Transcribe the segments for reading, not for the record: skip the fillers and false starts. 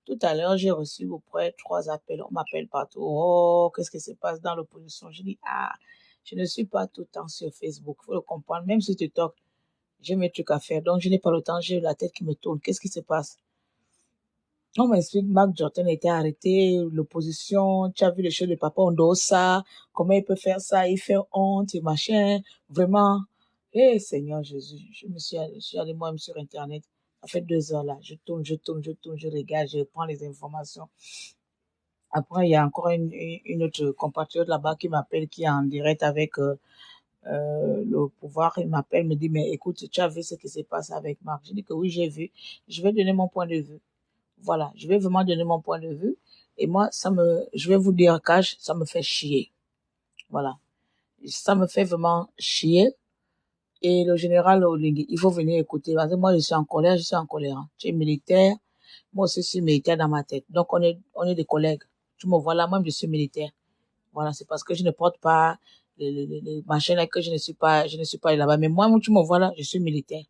Tout à l'heure, j'ai reçu auprès 3 appels. On m'appelle partout. Oh, qu'est-ce qui se passe dans l'opposition? Je dis, ah, je ne suis pas tout le temps sur Facebook. Faut le comprendre. Même sur TikTok, j'ai mes trucs à faire. Donc, je n'ai pas le temps. J'ai la tête qui me tourne. Qu'est-ce qui se passe? On m'explique, Mark Jordan a été arrêté, l'opposition, tu as vu les choses de Papa Ondosa, comment il peut faire ça, il fait honte et machin, vraiment. Eh, Seigneur Jésus, je suis allé moi-même sur Internet. Ça fait 2 heures là. Je tourne, je regarde, je prends les informations. Après, il y a encore une autre compatriote là-bas qui m'appelle, qui est en direct avec le pouvoir. Il m'appelle, me dit, mais écoute, tu as vu ce qui se passe avec Marc? Je dis que oui, j'ai vu. Je vais donner mon point de vue. Voilà, je vais vraiment donner mon point de vue. Et moi, je vais vous dire, Cash, ça me fait chier. Voilà. Ça me fait vraiment chier. Et le général Oligui, il faut venir écouter. Parce que moi, je suis en colère, je suis en colère. Hein. Tu es militaire. Moi aussi, je suis militaire dans ma tête. Donc, on est des collègues. Tu me vois là, moi, je suis militaire. Voilà, c'est parce que je ne porte pas les machins là que je ne suis pas là-bas. Mais moi, tu me vois là, je suis militaire.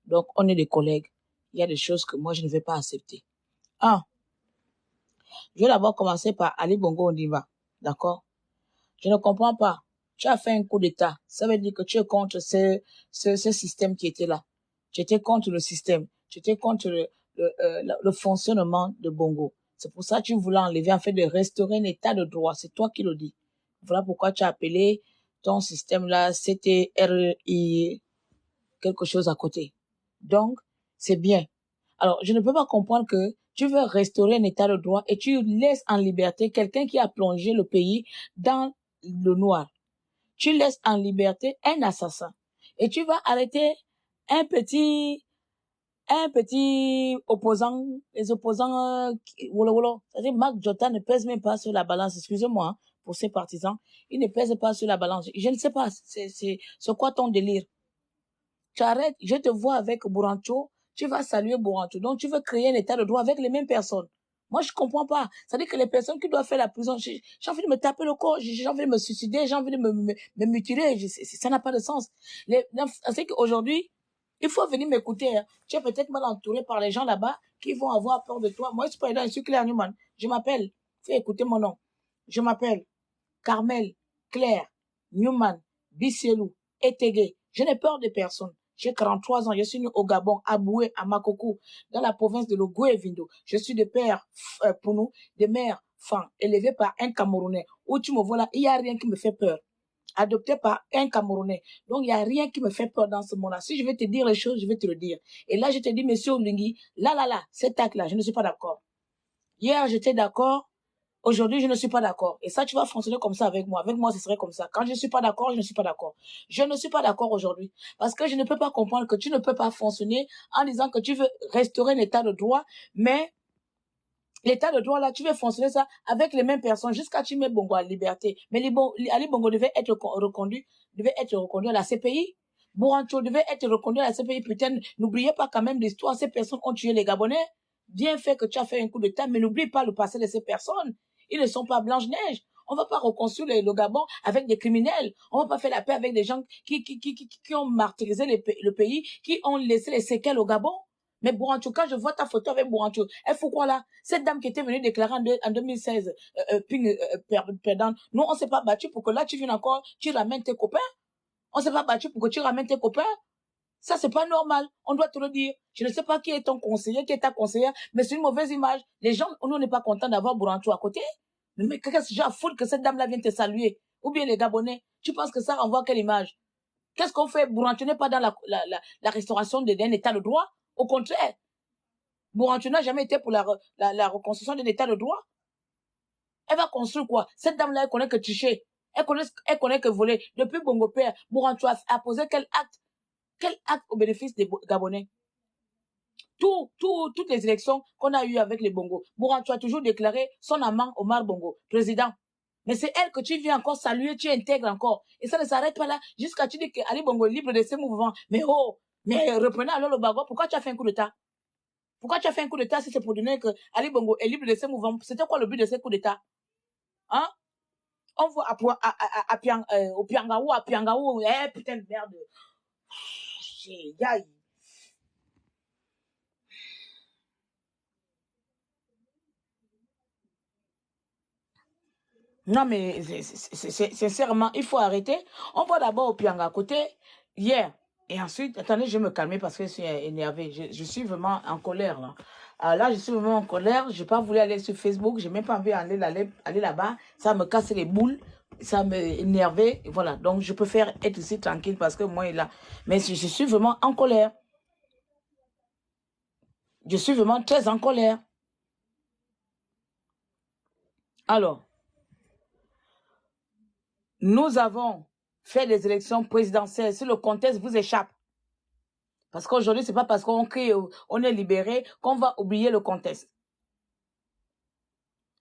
Donc, on est des collègues. Il y a des choses que moi, je ne vais pas accepter. Ah, je vais d'abord commencer par Ali Bongo Ondimba. D'accord? Je ne comprends pas. Tu as fait un coup d'État. Ça veut dire que tu es contre ce système qui était là. Tu étais contre le système. Tu étais contre le fonctionnement de Bongo. C'est pour ça que tu voulais enlever, en fait, de restaurer un état de droit. C'est toi qui le dis. Voilà pourquoi tu as appelé ton système là, c'était RI, quelque chose à côté. Donc, c'est bien. Alors, je ne peux pas comprendre que tu veux restaurer un état de droit et tu laisses en liberté quelqu'un qui a plongé le pays dans le noir. Tu laisses en liberté un assassin et tu vas arrêter un petit opposant, les opposants, c'est-à-dire Marc Jotta ne pèse même pas sur la balance, excusez-moi, hein, pour ses partisans, il ne pèse pas sur la balance. Je ne sais pas, c'est quoi ton délire? Tu arrêtes, je te vois avec Bourancho, tu vas saluer Bourancho. Donc, tu veux créer un état de droit avec les mêmes personnes. Moi, je comprends pas. C'est-à-dire que les personnes qui doivent faire la prison, j'ai envie de me taper le corps, j'ai envie de me suicider, j'ai envie de me mutiler. Ça n'a pas de sens. C'est qu'aujourd'hui, il faut venir m'écouter. Hein. Tu es peut-être mal entouré par les gens là-bas qui vont avoir peur de toi. Moi, je suis pas je suis Claire Newman. Je m'appelle, fais écouter mon nom. Je m'appelle Carmel, Claire, Newman, Bisselou, Etegue. Je n'ai peur de personne. J'ai 43 ans. Je suis né au Gabon, à Boué, à Makoko, dans la province de Logoué et Vindo. Je suis de père Pounou, de mère Fan, élevé par un Camerounais. Où tu me vois là, il n'y a rien qui me fait peur. Adopté par un Camerounais. Donc, il n'y a rien qui me fait peur dans ce monde-là. Si je vais te dire les choses, je vais te le dire. Et là, je te dis, monsieur Olingui, là, cet acte-là, je ne suis pas d'accord. Hier, j'étais d'accord. Aujourd'hui, je ne suis pas d'accord. Et ça, tu vas fonctionner comme ça avec moi. Avec moi, ce serait comme ça. Quand je ne suis pas d'accord, je ne suis pas d'accord. Je ne suis pas d'accord aujourd'hui. Parce que je ne peux pas comprendre que tu ne peux pas fonctionner en disant que tu veux restaurer l'état de droit, mais l'état de droit, là, tu veux fonctionner ça avec les mêmes personnes jusqu'à tu mets Bongo à liberté. Mais Ali Bongo devait être reconduit à la CPI. Bourancho devait être reconduit à la CPI. Putain, n'oubliez pas quand même l'histoire. Ces personnes ont tué les Gabonais. Bien fait que tu as fait un coup d'État, mais n'oublie pas le passé de ces personnes. Ils ne sont pas Blanche-Neige. On va pas reconstruire le Gabon avec des criminels. On va pas faire la paix avec des gens qui ont martyrisé le pays, qui ont laissé les séquelles au Gabon. Mais Bourancho, quand je vois ta photo avec Bourancho, elle faut quoi là? Cette dame qui était venue déclarer en 2016, perdante. Nous, on s'est pas battu pour que là, tu viennes encore, tu ramènes tes copains. On s'est pas battu pour que tu ramènes tes copains. Ça, c'est pas normal. On doit te le dire. Je ne sais pas qui est ton conseiller, qui est ta conseillère, mais c'est une mauvaise image. Les gens, nous, on n'est pas contents d'avoir Bourancho à côté. Mais qu'est-ce que j'ai à foutre que cette dame-là vienne te saluer? Ou bien les Gabonais. Tu penses que ça renvoie quelle image? Qu'est-ce qu'on fait? Bourancho n'est pas dans la restauration d'un état de droit. Au contraire. Bourancho n'a jamais été pour la reconstruction d'un état de droit. Elle va construire quoi? Cette dame-là, elle connaît que tricher. Elle connaît que voler. Depuis Bongo Père, Bourancho a posé quel acte au bénéfice des Gabonais? Toutes les élections qu'on a eues avec les Bongo, Bourancho a toujours déclaré son amant Omar Bongo, président. Mais c'est elle que tu viens encore saluer, tu intègres encore. Et ça ne s'arrête pas là, jusqu'à tu dis qu'Ali Bongo est libre de ses mouvements. Mais reprenez alors le bagot. Pourquoi tu as fait un coup d'État? Pourquoi tu as fait un coup d'État si c'est pour donner que Ali Bongo est libre de ses mouvements? C'était quoi le but de ce coup d'État? Hein? On voit au Piangaou, putain de merde. Non, mais sincèrement, il faut arrêter. On va d'abord au Pianga à côté, hier. Et ensuite, attendez, je vais me calmer parce que je suis énervée. Je suis vraiment en colère, là. Là, je suis vraiment en colère. Je n'ai pas voulu aller sur Facebook. Je n'ai même pas envie d'aller là-bas. Ça me casse les boules. Ça me énervait. Voilà. Donc, je préfère être ici tranquille parce que moi, il est là. Mais je suis vraiment en colère. Je suis vraiment très en colère. Alors, nous avons fait des élections présidentielles. Si le contexte vous échappe, parce qu'aujourd'hui, ce n'est pas parce qu'on crie, on est libéré, qu'on va oublier le contexte.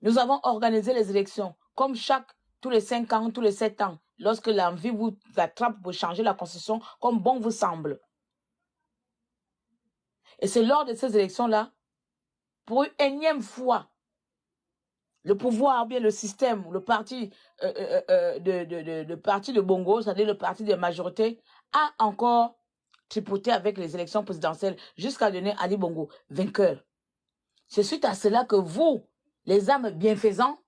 Nous avons organisé les élections, comme tous les 5 ans, tous les 7 ans, lorsque l'envie vous attrape pour changer la constitution, comme bon vous semble. Et c'est lors de ces élections-là, pour une énième fois, le pouvoir, bien le système, le parti, le parti de Bongo, c'est-à-dire le parti de majorité, a encore tripoté avec les élections présidentielles jusqu'à donner Ali Bongo vainqueur. C'est suite à cela que vous, les âmes bienfaisantes,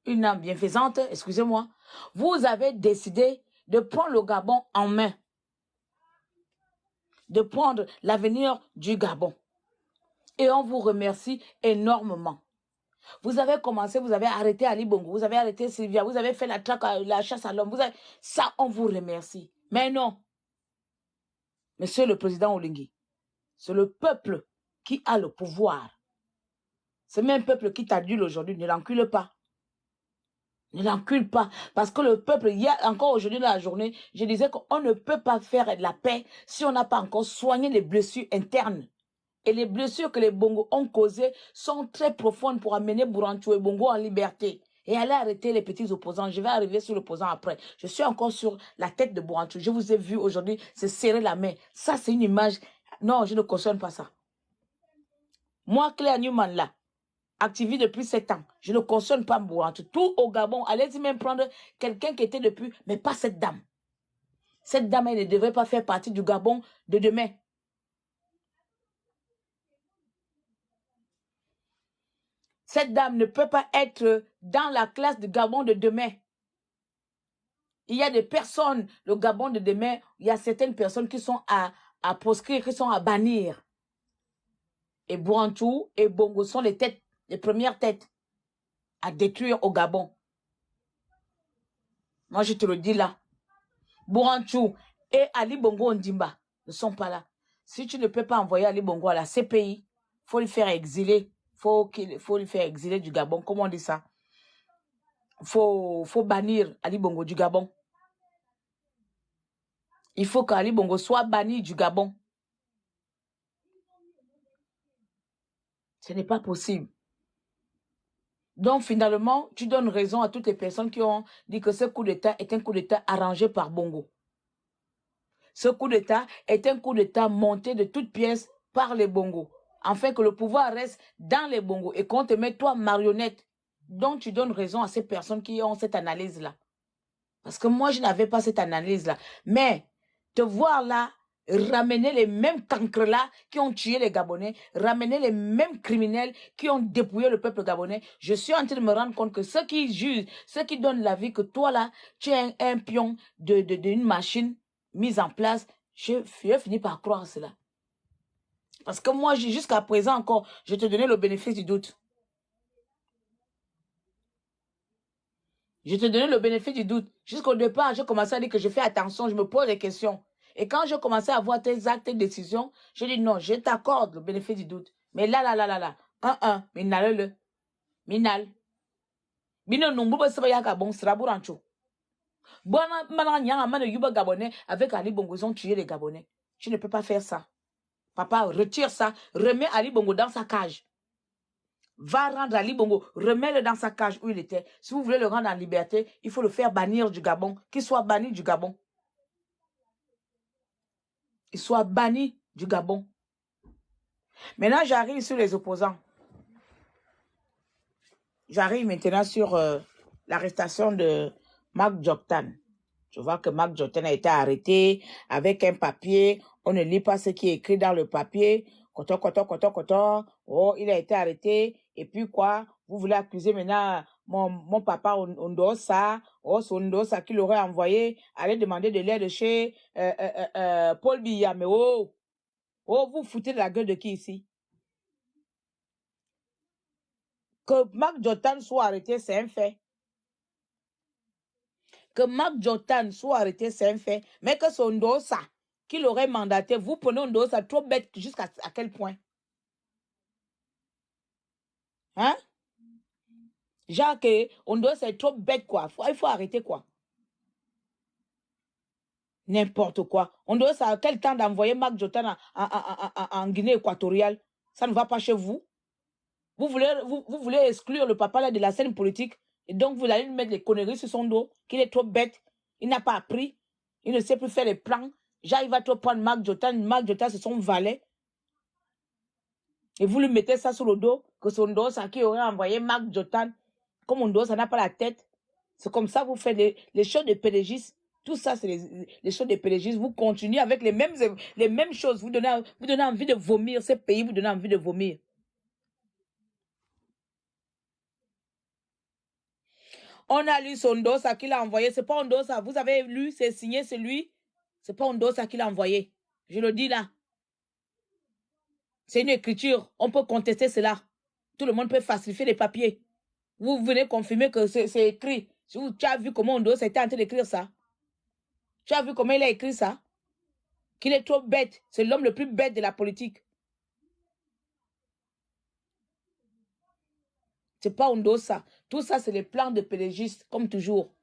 une âme bienfaisante, excusez-moi, vous avez décidé de prendre le Gabon en main, de prendre l'avenir du Gabon. Et on vous remercie énormément. Vous avez commencé, vous avez arrêté Ali Bongo, vous avez arrêté Sylvia, vous avez fait la chasse à l'homme. Ça, on vous remercie. Mais non, monsieur le président Olingi, c'est le peuple qui a le pouvoir. C'est même peuple qui t'adule aujourd'hui, ne l'encule pas. Ne l'encule pas. Parce que le peuple, il y a encore aujourd'hui dans la journée, je disais qu'on ne peut pas faire de la paix si on n'a pas encore soigné les blessures internes. Et les blessures que les Bongo ont causées sont très profondes pour amener Burancho et Bongo en liberté. Et aller arrêter les petits opposants. Je vais arriver sur l'opposant après. Je suis encore sur la tête de Burancho. Je vous ai vu aujourd'hui se serrer la main. Ça, c'est une image. Non, je ne cautionne pas ça. Moi, Claire Newman, là, activiste depuis 7 ans, je ne cautionne pas Burancho. Tout au Gabon, allez-y même prendre quelqu'un qui était depuis, mais pas cette dame. Cette dame, elle ne devrait pas faire partie du Gabon de demain. Cette dame ne peut pas être dans la classe du Gabon de demain. Il y a des personnes, le Gabon de demain, il y a certaines personnes qui sont à proscrire, qui sont à bannir. Et Burancho et Bongo sont les têtes, les premières têtes à détruire au Gabon. Moi, je te le dis là. Burancho et Ali Bongo Ondimba ne sont pas là. Si tu ne peux pas envoyer Ali Bongo à la CPI, il faut le faire exiler. Faut le faire exiler du Gabon. Comment on dit ça? Faut bannir Ali Bongo du Gabon. Il faut qu'Ali Bongo soit banni du Gabon. Ce n'est pas possible. Donc, finalement, tu donnes raison à toutes les personnes qui ont dit que ce coup d'État est un coup d'État arrangé par Bongo. Ce coup d'État est un coup d'État monté de toutes pièces par les Bongo, afin que le pouvoir reste dans les Bongo et qu'on te mette toi marionnette. Donc, tu donnes raison à ces personnes qui ont cette analyse-là. Parce que moi, je n'avais pas cette analyse-là. Mais, te voir là, ramener les mêmes cancres-là qui ont tué les Gabonais, ramener les mêmes criminels qui ont dépouillé le peuple gabonais, je suis en train de me rendre compte que ceux qui jugent, ceux qui donnent la vie, que toi là, tu es un pion d'une machine mise en place, je finis par croire cela. Parce que moi, jusqu'à présent encore, je te donnais le bénéfice du doute. Je te donnais le bénéfice du doute. Jusqu'au départ, j'ai commencé à dire que je fais attention, je me pose des questions. Et quand je commençais à voir tes actes, tes décisions, je dis non, je t'accorde le bénéfice du doute. Mais là, minal. Bino numbuba sabaya gabon sera Burancho. Bona mana nyanga mana yuba gabonais avec Ali Bongo, ils ont tué les Gabonais. Tu ne peux pas faire ça. Papa, retire ça, remets Ali Bongo dans sa cage. Va rendre Ali Bongo, remets-le dans sa cage où il était. Si vous voulez le rendre en liberté, il faut le faire bannir du Gabon, qu'il soit banni du Gabon. Il soit banni du Gabon. Maintenant, j'arrive sur les opposants. J'arrive maintenant sur l'arrestation de Mark Joktan. Je vois que Mark Joktan a été arrêté avec un papier. On ne lit pas ce qui est écrit dans le papier. Oh, il a été arrêté. Et puis quoi? Vous voulez accuser maintenant mon papa Ondosa, Ondosa qui l'aurait envoyé, aller demander de l'aide chez Paul Biya. Mais oh, vous foutez de la gueule de qui ici? Que Mark Jotan soit arrêté, c'est un fait. Que Mark Jotan soit arrêté, c'est un fait. Mais que c'est Ondosa qui l'aurait mandaté, vous prenez Ondosa trop bête jusqu'à quel point? Hein? Genre que Ondosa est trop bête, quoi. Il faut arrêter, quoi. N'importe quoi. Ondosa a quel temps d'envoyer Mark Jotan en Guinée équatoriale? Ça ne va pas chez vous? Vous voulez exclure le papa là de la scène politique et donc vous allez lui mettre les conneries sur son dos, qu'il est trop bête, il n'a pas appris, il ne sait plus faire les plans. Genre, il va trop prendre Mark Jotan. Mark Jotan, c'est son valet. Et vous lui mettez ça sur le dos, que son dos, ça qui aurait envoyé Mark Jotan. Comme mon dos, ça n'a pas la tête. C'est comme ça que vous faites les choses de pédégistes. Tout ça, c'est les choses de pédégistes. Vous continuez avec les mêmes choses. Vous donnez envie de vomir. Ce pays vous donne envie de vomir. On a lu son dos, ça qu'il a envoyé. C'est pas un dos, ça. Vous avez lu, c'est signé, c'est lui. C'est pas un dos, ça qu'il a envoyé. Je le dis là. C'est une écriture. On peut contester cela. Tout le monde peut falsifier les papiers. Vous venez confirmer que c'est écrit. Tu as vu comment Ondos était en train d'écrire ça? Tu as vu comment il a écrit ça? Qu'il est trop bête. C'est l'homme le plus bête de la politique. C'est pas Ondos ça. Tout ça, c'est les plans de pédégistes, comme toujours.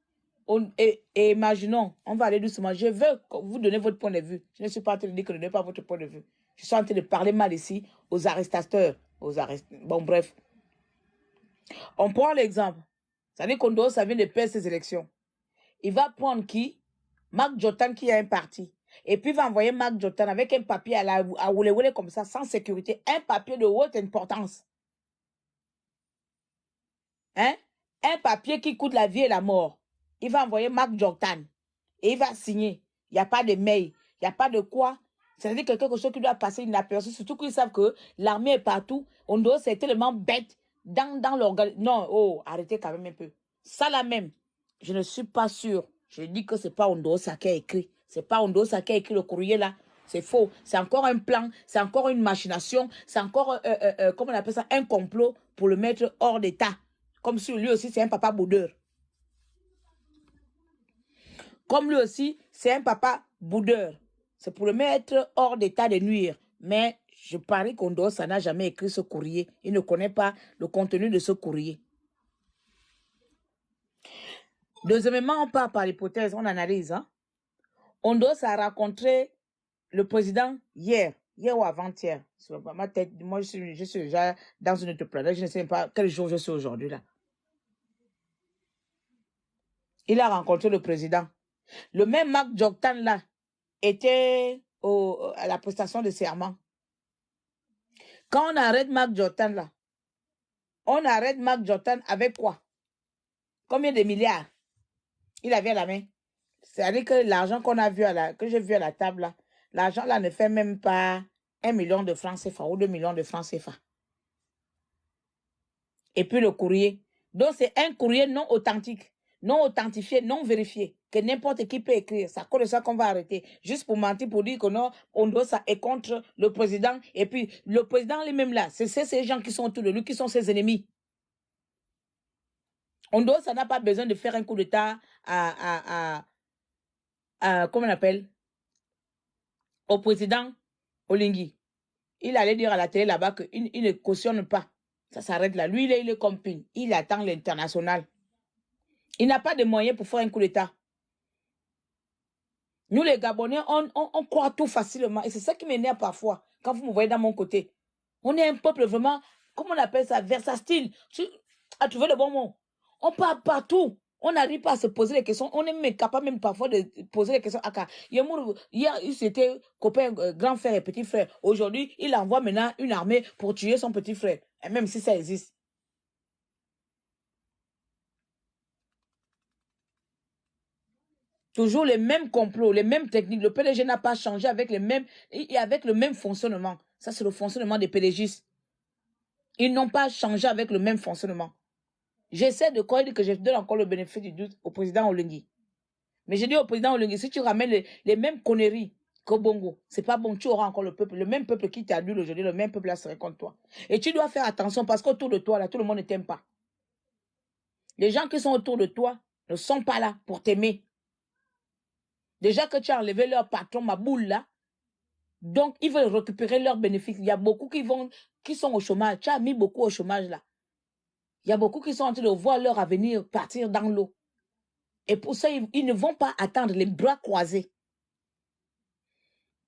Et imaginons, on va aller doucement. Je veux vous donner votre point de vue. Je ne suis pas en train de dire que ne donnez pas votre point de vue. Je suis en train de parler mal ici aux arrestateurs. Bon, bref. On prend l'exemple. Ça veut dire qu'Ondos, ça vient de perdre ses élections. Il va prendre qui? Mark Jotan qui a un parti. Et puis il va envoyer Mark Jotan avec un papier à Wule comme ça, sans sécurité. Un papier de haute importance. Hein? Un papier qui coûte la vie et la mort. Il va envoyer Mark Jotan. Et il va signer. Il n'y a pas de mail. Il n'y a pas de quoi. C'est-à-dire que quelque chose qui doit passer inaperçu. Surtout qu'ils savent que l'armée est partout. On doit, c'est tellement bête dans l'organisation. Non, oh, arrêtez quand même un peu. Ça là même, je ne suis pas sûre. Je dis que ce n'est pas Ondosa qui a écrit. Ce n'est pas Ondosa qui a écrit le courrier là. C'est faux. C'est encore un plan. C'est encore une machination. C'est encore, comment on appelle ça, un complot pour le mettre hors d'état. Comme si lui aussi, c'est un papa boudeur. Comme lui aussi, c'est un papa boudeur. C'est pour le mettre hors d'état de nuire. Mais je parie qu'Ondosa n'a jamais écrit ce courrier. Il ne connaît pas le contenu de ce courrier. Deuxièmement, on part par l'hypothèse, on analyse. Hein? Ondosa a rencontré le président hier ou avant-hier. Sur ma tête, moi, je suis déjà dans une autre planète. Je ne sais pas quel jour je suis aujourd'hui là. Il a rencontré le président. Le même Mark Jotan là était à la prestation de serment. Quand on arrête Mark Jotan là, on arrête Mark Jotan avec quoi? Combien de milliards il avait à la main? C'est-à-dire que l'argent qu'on a vu que j'ai vu à la table là, l'argent là ne fait même pas 1 million de francs CFA ou 2 millions de francs CFA. Et puis le courrier. Donc c'est un courrier non authentique, non authentifié, non vérifié, que n'importe qui peut écrire. C'est à cause de ça qu'on va arrêter. Juste pour mentir, pour dire que non, on doit ça est contre le président. Et puis le président lui-même là, c'est ces gens qui sont autour de lui, qui sont ses ennemis. Ondosa, ça n'a pas besoin de faire un coup d'État comment on appelle, au président Olingi. Il allait dire à la télé là-bas qu'il ne cautionne pas. Ça s'arrête là. Lui, il est comme Pin. Il attend l'international. Il n'a pas de moyens pour faire un coup d'État. Nous, les Gabonais, on croit tout facilement. Et c'est ça qui m'énerve parfois, quand vous me voyez dans mon côté. On est un peuple vraiment, comment on appelle ça, versatile. À trouver le bon mot. On part partout. On n'arrive pas à se poser les questions. On est même capable même parfois de poser les questions. Hier, c'était copain, grand frère et petit frère. Aujourd'hui, il envoie maintenant une armée pour tuer son petit frère. Et même si ça existe. Toujours les mêmes complots, les mêmes techniques. Le PDG n'a pas changé avec les mêmes et avec le même fonctionnement. Ça, c'est le fonctionnement des PDGistes. Ils n'ont pas changé avec le même fonctionnement. J'essaie de dire que je donne encore le bénéfice du doute au président Olengi. Mais je dis au président Olengi, si tu ramènes les mêmes conneries qu'au Bongo, c'est pas bon, tu auras encore le peuple. Le même peuple qui t'adule aujourd'hui, le même peuple là serait contre toi. Et tu dois faire attention parce qu'autour de toi, là, tout le monde ne t'aime pas. Les gens qui sont autour de toi ne sont pas là pour t'aimer. Déjà que tu as enlevé leur patron, ma boule là, donc ils veulent récupérer leurs bénéfices. Il y a beaucoup qui sont au chômage. Tu as mis beaucoup au chômage là. Il y a beaucoup qui sont en train de voir leur avenir partir dans l'eau. Et pour ça, ils ne vont pas attendre les bras croisés.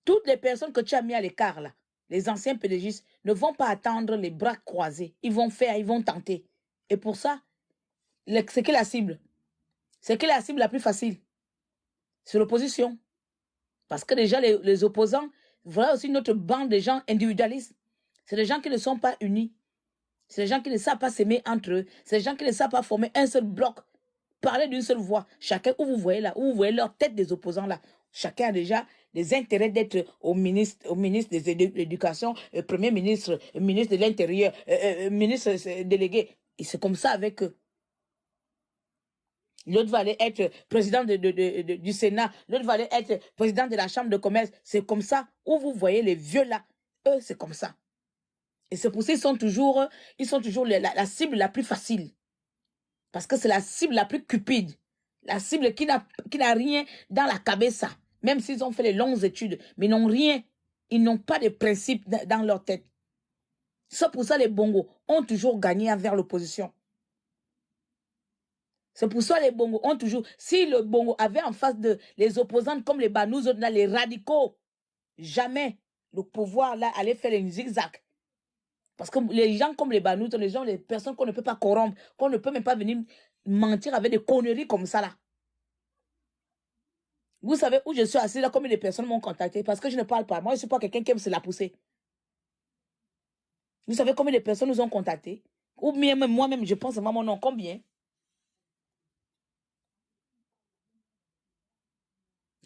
Toutes les personnes que tu as mis à l'écart là, les anciens pédagistes, ne vont pas attendre les bras croisés. Ils vont faire, ils vont tenter. Et pour ça, c'est que la cible. C'est que la cible la plus facile. C'est l'opposition. Parce que déjà, les opposants, voilà aussi notre bande de gens individualistes. C'est des gens qui ne sont pas unis. C'est des gens qui ne savent pas s'aimer entre eux. C'est des gens qui ne savent pas former un seul bloc. Parler d'une seule voix. Chacun, où vous voyez là, où vous voyez leur tête des opposants là. Chacun a déjà des intérêts d'être au ministre de l'Éducation, Premier ministre, ministre de l'Intérieur, ministre délégué. Et c'est comme ça avec eux. L'autre va aller être président du Sénat. L'autre va aller être président de la Chambre de commerce. C'est comme ça. Où vous voyez les vieux là, eux, c'est comme ça. Et c'est pour ça qu'ils sont toujours la cible la plus facile. Parce que c'est la cible la plus cupide. La cible qui n'a rien dans la cabeza. Même s'ils ont fait les longues études, mais ils n'ont rien. Ils n'ont pas de principe dans leur tête. C'est pour ça les Bongos ont toujours gagné envers l'opposition. C'est pour ça les Bongos ont toujours... Si le Bongo avait en face de les opposants comme les Banous, les radicaux, jamais le pouvoir là allait faire les zigzags. Parce que les gens comme les Banous, les personnes qu'on ne peut pas corrompre, qu'on ne peut même pas venir mentir avec des conneries comme ça là. Vous savez où je suis assis là, combien de personnes m'ont contacté parce que je ne parle pas. Moi, je ne suis pas quelqu'un qui aime se la pousser. Vous savez combien de personnes nous ont contactés? Ou même moi-même, je pense à mon nom. Combien?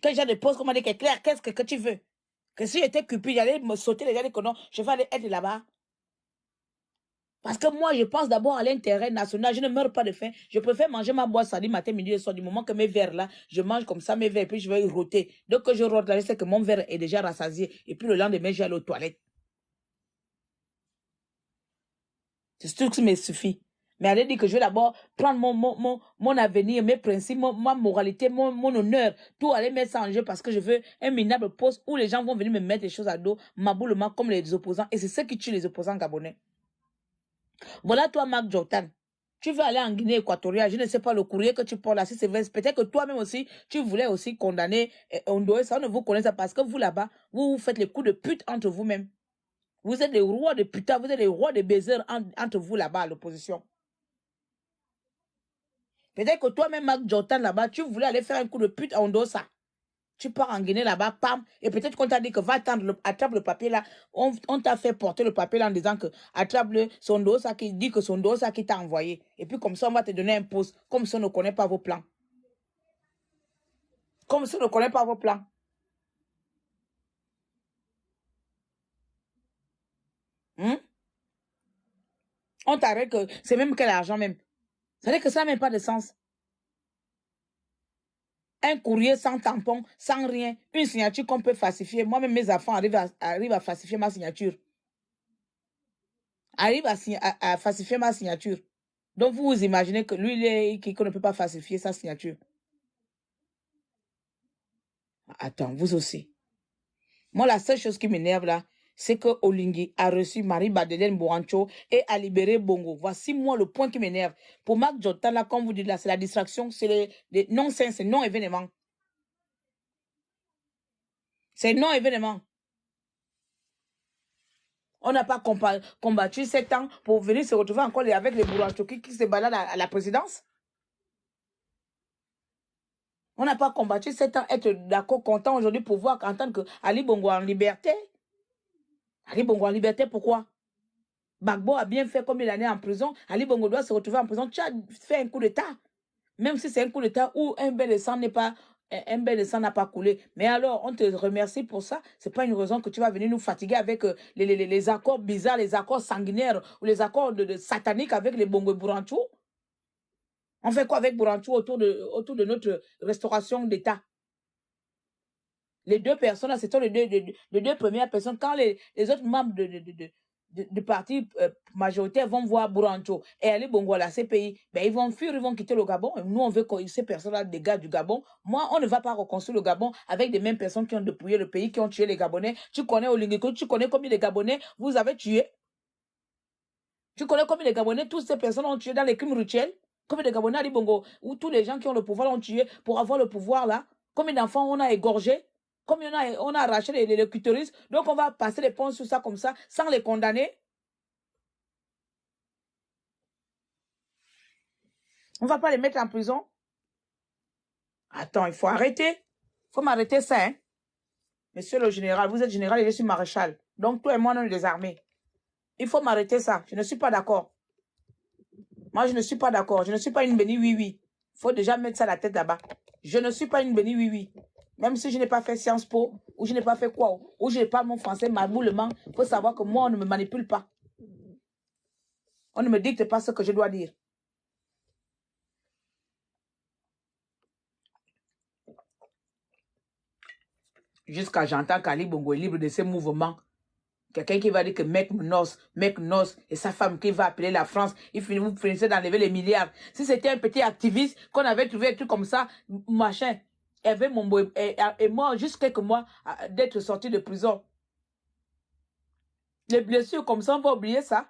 Quel genre de poste qu'on m'a dit que Claire, qu'est-ce que tu veux? Que si j'étais cupide, j'allais me sauter les gens que non, je vais aller être là-bas. Parce que moi, je pense d'abord à l'intérêt national. Je ne meurs pas de faim. Je préfère manger ma boîte salée matin, midi et soir. Du moment que mes verres là, je mange comme ça mes verres, puis je vais y rôter. Donc, que je rôte là, je sais que mon verre est déjà rassasié. Et puis le lendemain, je vais aller aux toilettes. C'est ce qui me suffit. Mais elle a dit que je vais d'abord prendre mon avenir, mes principes, ma moralité, mon honneur, tout aller mettre ça en jeu parce que je veux un minable poste où les gens vont venir me mettre des choses à dos, maboulement comme les opposants. Et c'est ce qui tue les opposants gabonais. Voilà toi, Marc Jordan. Tu veux aller en Guinée équatoriale, je ne sais pas le courrier que tu portes là, si c'est vrai, peut-être que toi-même aussi, tu voulais aussi condamner Ondoé, ça on ne vous connaît pas parce que vous là-bas, vous faites les coups de pute entre vous-même. Vous êtes les rois de putain, vous êtes les rois de baisers entre vous là-bas à l'opposition. Peut-être que toi-même, Marc Jordan là-bas, tu voulais aller faire un coup de pute à Ondosa. Tu pars en Guinée là-bas, pam, et peut-être qu'on t'a dit que va attendre, attrape le papier là. On t'a fait porter le papier là en disant que attrape son dos, ça qui dit que son dos, ça qui t'a envoyé. Et puis comme ça, on va te donner un poste, comme ça on ne connaît pas vos plans. Comme ça on ne connaît pas vos plans. On t'arrête que c'est même que l'argent même. Ça veut dire que ça n'a même pas de sens. Un courrier sans tampon, sans rien, une signature qu'on peut falsifier. Moi-même, mes enfants arrivent à falsifier ma signature. Arrivent à falsifier ma signature. Donc, vous vous imaginez que lui, qu'on ne peut pas falsifier sa signature. Attends, vous aussi. Moi, la seule chose qui m'énerve là, c'est que Olingi a reçu Marie-Madeleine Boancho et a libéré Bongo. Voici moi le point qui m'énerve. Pour Marc Jordan, là, comme vous dites là, c'est la distraction, c'est les non-sens, c'est non-événement. C'est non-événement. On n'a pas combattu 7 ans pour venir se retrouver encore avec les Bourrancho qui se baladent à la présidence. On n'a pas combattu 7 ans, être d'accord, content aujourd'hui pour voir, entendre que Ali Bongo en liberté. Ali Bongo en liberté, pourquoi? Bagbo a bien fait combien d'années en prison. Ali Bongo doit se retrouver en prison. Tu as fait un coup d'État. Même si c'est un coup d'État où un bain de sang n'a pas coulé. Mais alors, on te remercie pour ça. C'est pas une raison que tu vas venir nous fatiguer avec les accords bizarres, les accords sanguinaires ou les accords sataniques avec les Bongo Buranchou. On fait quoi avec Bourantou autour de notre restauration d'État? Les deux personnes, là, ce sont les deux premières personnes. Quand les autres membres de partis majoritaires vont voir Bourantou et Ali Bongo à la CPI, ben, ils vont fuir, ils vont quitter le Gabon. Et nous, on veut que ces personnes-là dégagent du Gabon. Moi, on ne va pas reconstruire le Gabon avec des mêmes personnes qui ont dépouillé le pays, qui ont tué les Gabonais. Tu connais Olingueko, tu connais combien de Gabonais vous avez tués? Tu connais combien de Gabonais toutes ces personnes ont tué dans les crimes rituels? Combien de Gabonais Ali Bongo, où tous les gens qui ont le pouvoir l'ont tué pour avoir le pouvoir là? Combien d'enfants on a égorgés? Combien on a arraché les clitoris? Donc on va passer les ponts sur ça comme ça, sans les condamner. On ne va pas les mettre en prison. Attends, il faut arrêter. Il faut m'arrêter ça, hein. Monsieur le général, vous êtes général et je suis maréchal. Donc toi et moi, on est des armées. Il faut m'arrêter ça. Je ne suis pas d'accord. Moi, je ne suis pas d'accord. Je ne suis pas une bénie oui-oui. Il faut déjà mettre ça à la tête là-bas. Je ne suis pas une bénie oui-oui. Même si je n'ai pas fait Sciences Po, ou je n'ai pas fait quoi, ou je n'ai pas mon français marboulement, il faut savoir que moi, on ne me manipule pas. On ne me dicte pas ce que je dois dire. Jusqu'à j'entends qu'Ali Bongo est libre de ses mouvements. Quelqu'un qui va dire que mec Nos, et sa femme qui va appeler la France, vous finissez d'enlever les milliards. Si c'était un petit activiste qu'on avait trouvé un truc comme ça, machin, et moi, juste quelques mois d'être sorti de prison. Les blessures comme ça, on va oublier ça.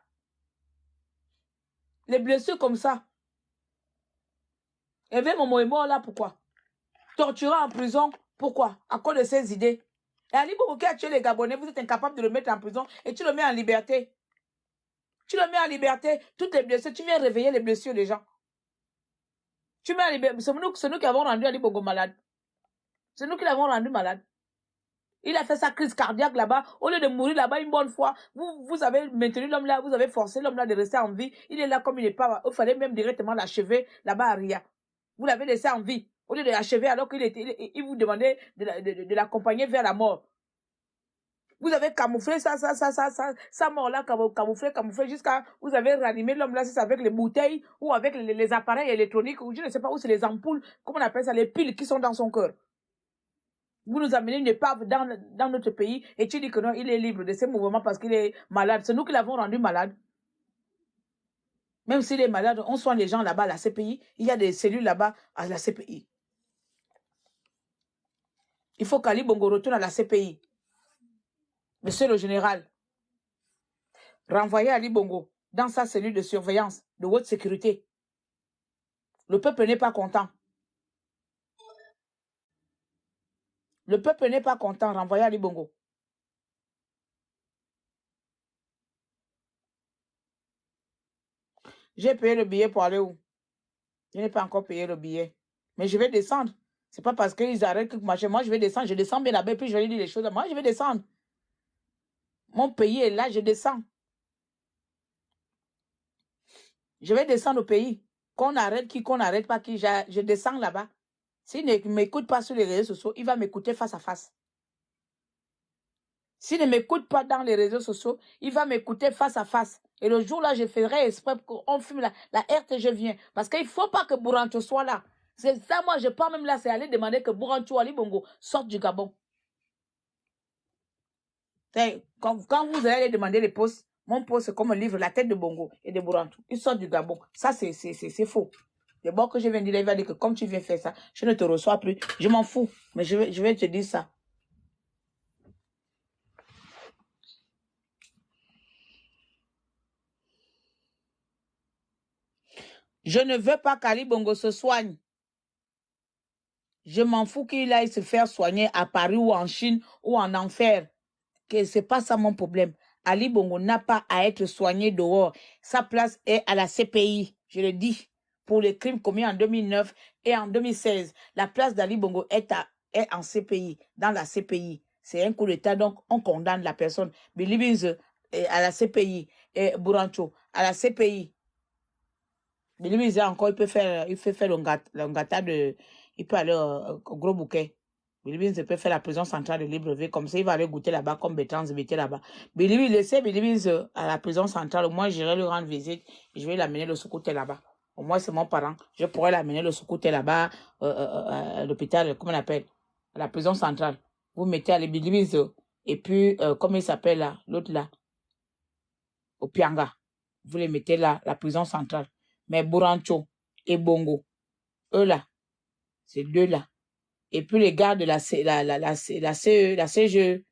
Les blessures comme ça. Hervé Momo est mort là, pourquoi? Torturé en prison, pourquoi? À cause de ses idées. Et Ali Bongo qui a tué les Gabonais, vous êtes incapable de le mettre en prison et tu le mets en liberté. Tu le mets en liberté, toutes les blessures, tu viens réveiller les blessures des gens. Tu mets en liberté, c'est nous qui avons rendu Ali Bongo malade. C'est nous qui l'avons rendu malade. Il a fait sa crise cardiaque là-bas. Au lieu de mourir là-bas une bonne fois, vous avez maintenu l'homme là, vous avez forcé l'homme là de rester en vie. Il est là comme il n'est pas. Il fallait même directement l'achever là-bas à Ria. Vous l'avez laissé en vie. Au lieu de l'achever alors il vous demandait de l'accompagner vers la mort. Vous avez camouflé sa mort là, camouflé, jusqu'à vous avez ranimé l'homme là, c'est avec les bouteilles ou avec les appareils électroniques, ou je ne sais pas où c'est les ampoules, comment on appelle ça, les piles qui sont dans son cœur. Vous nous amenez une épave dans notre pays et tu dis que non, il est libre de ses mouvements parce qu'il est malade. C'est nous qui l'avons rendu malade. Même s'il est malade, on soigne les gens là-bas à la CPI. Il y a des cellules là-bas à la CPI. Il faut qu'Ali Bongo retourne à la CPI. Monsieur le général, renvoyez Ali Bongo dans sa cellule de surveillance de haute sécurité. Le peuple n'est pas content. Le peuple n'est pas content. Renvoyez Ali Bongo. J'ai payé le billet pour aller où? Je n'ai pas encore payé le billet. Mais je vais descendre. C'est pas parce qu'ils arrêtent que moi je vais descendre. Je descends bien là-bas, puis je vais dire les choses. Moi, je vais descendre. Mon pays est là, je descends. Je vais descendre au pays. Qu'on arrête qui, qu'on n'arrête pas qui, je descends là-bas. S'il ne m'écoute pas sur les réseaux sociaux, il va m'écouter face à face. S'il ne m'écoute pas dans les réseaux sociaux, il va m'écouter face à face. Et le jour-là, je ferai exprès qu'on fume la RTG vient. Parce qu'il ne faut pas que Bourantou soit là. C'est ça, moi, je pars même là, c'est aller demander que Bourantou Ali Bongo sorte du Gabon. Quand vous allez demander les postes, mon poste, c'est comme un livre, la tête de Bongo et de Bourantou. Ils sortent du Gabon. Ça, c'est faux. D'abord que je viens de dire, il va dire que comme tu viens faire ça, je ne te reçois plus. Je m'en fous. Mais je vais te dire ça. Je ne veux pas qu'Ali Bongo se soigne. Je m'en fous qu'il aille se faire soigner à Paris ou en Chine ou en enfer. Que c'est pas ça mon problème. Ali Bongo n'a pas à être soigné dehors. Sa place est à la CPI. Je le dis. Pour les crimes commis en 2009 et en 2016. La place d'Ali Bongo est en CPI. Dans la CPI. C'est un coup d'État. Donc, on condamne la personne. Bilibinze à la CPI. Et Bourantou à la CPI. Bilibinze encore, il peut faire le gâteau de... Il peut aller au Gros Bouquet. Bilibinze peut faire la prison centrale de Libreville. Comme ça, il va aller goûter là-bas comme Bétrans était là-bas. Bilibinze, laissez Bilibinze à la prison centrale. Moi, j'irai lui rendre visite. Et je vais l'amener le secouter là-bas. Au moins, c'est mon parent. Je pourrais l'amener le scooter là-bas, à l'hôpital, comment on appelle, à la prison centrale. Vous mettez à l'église, et puis, comment il s'appelle là, l'autre là, au Pianga. Vous les mettez là, la prison centrale. Mais Bourancho et Bongo, eux là, ces deux là. Et puis les gars de la CE, la CGE,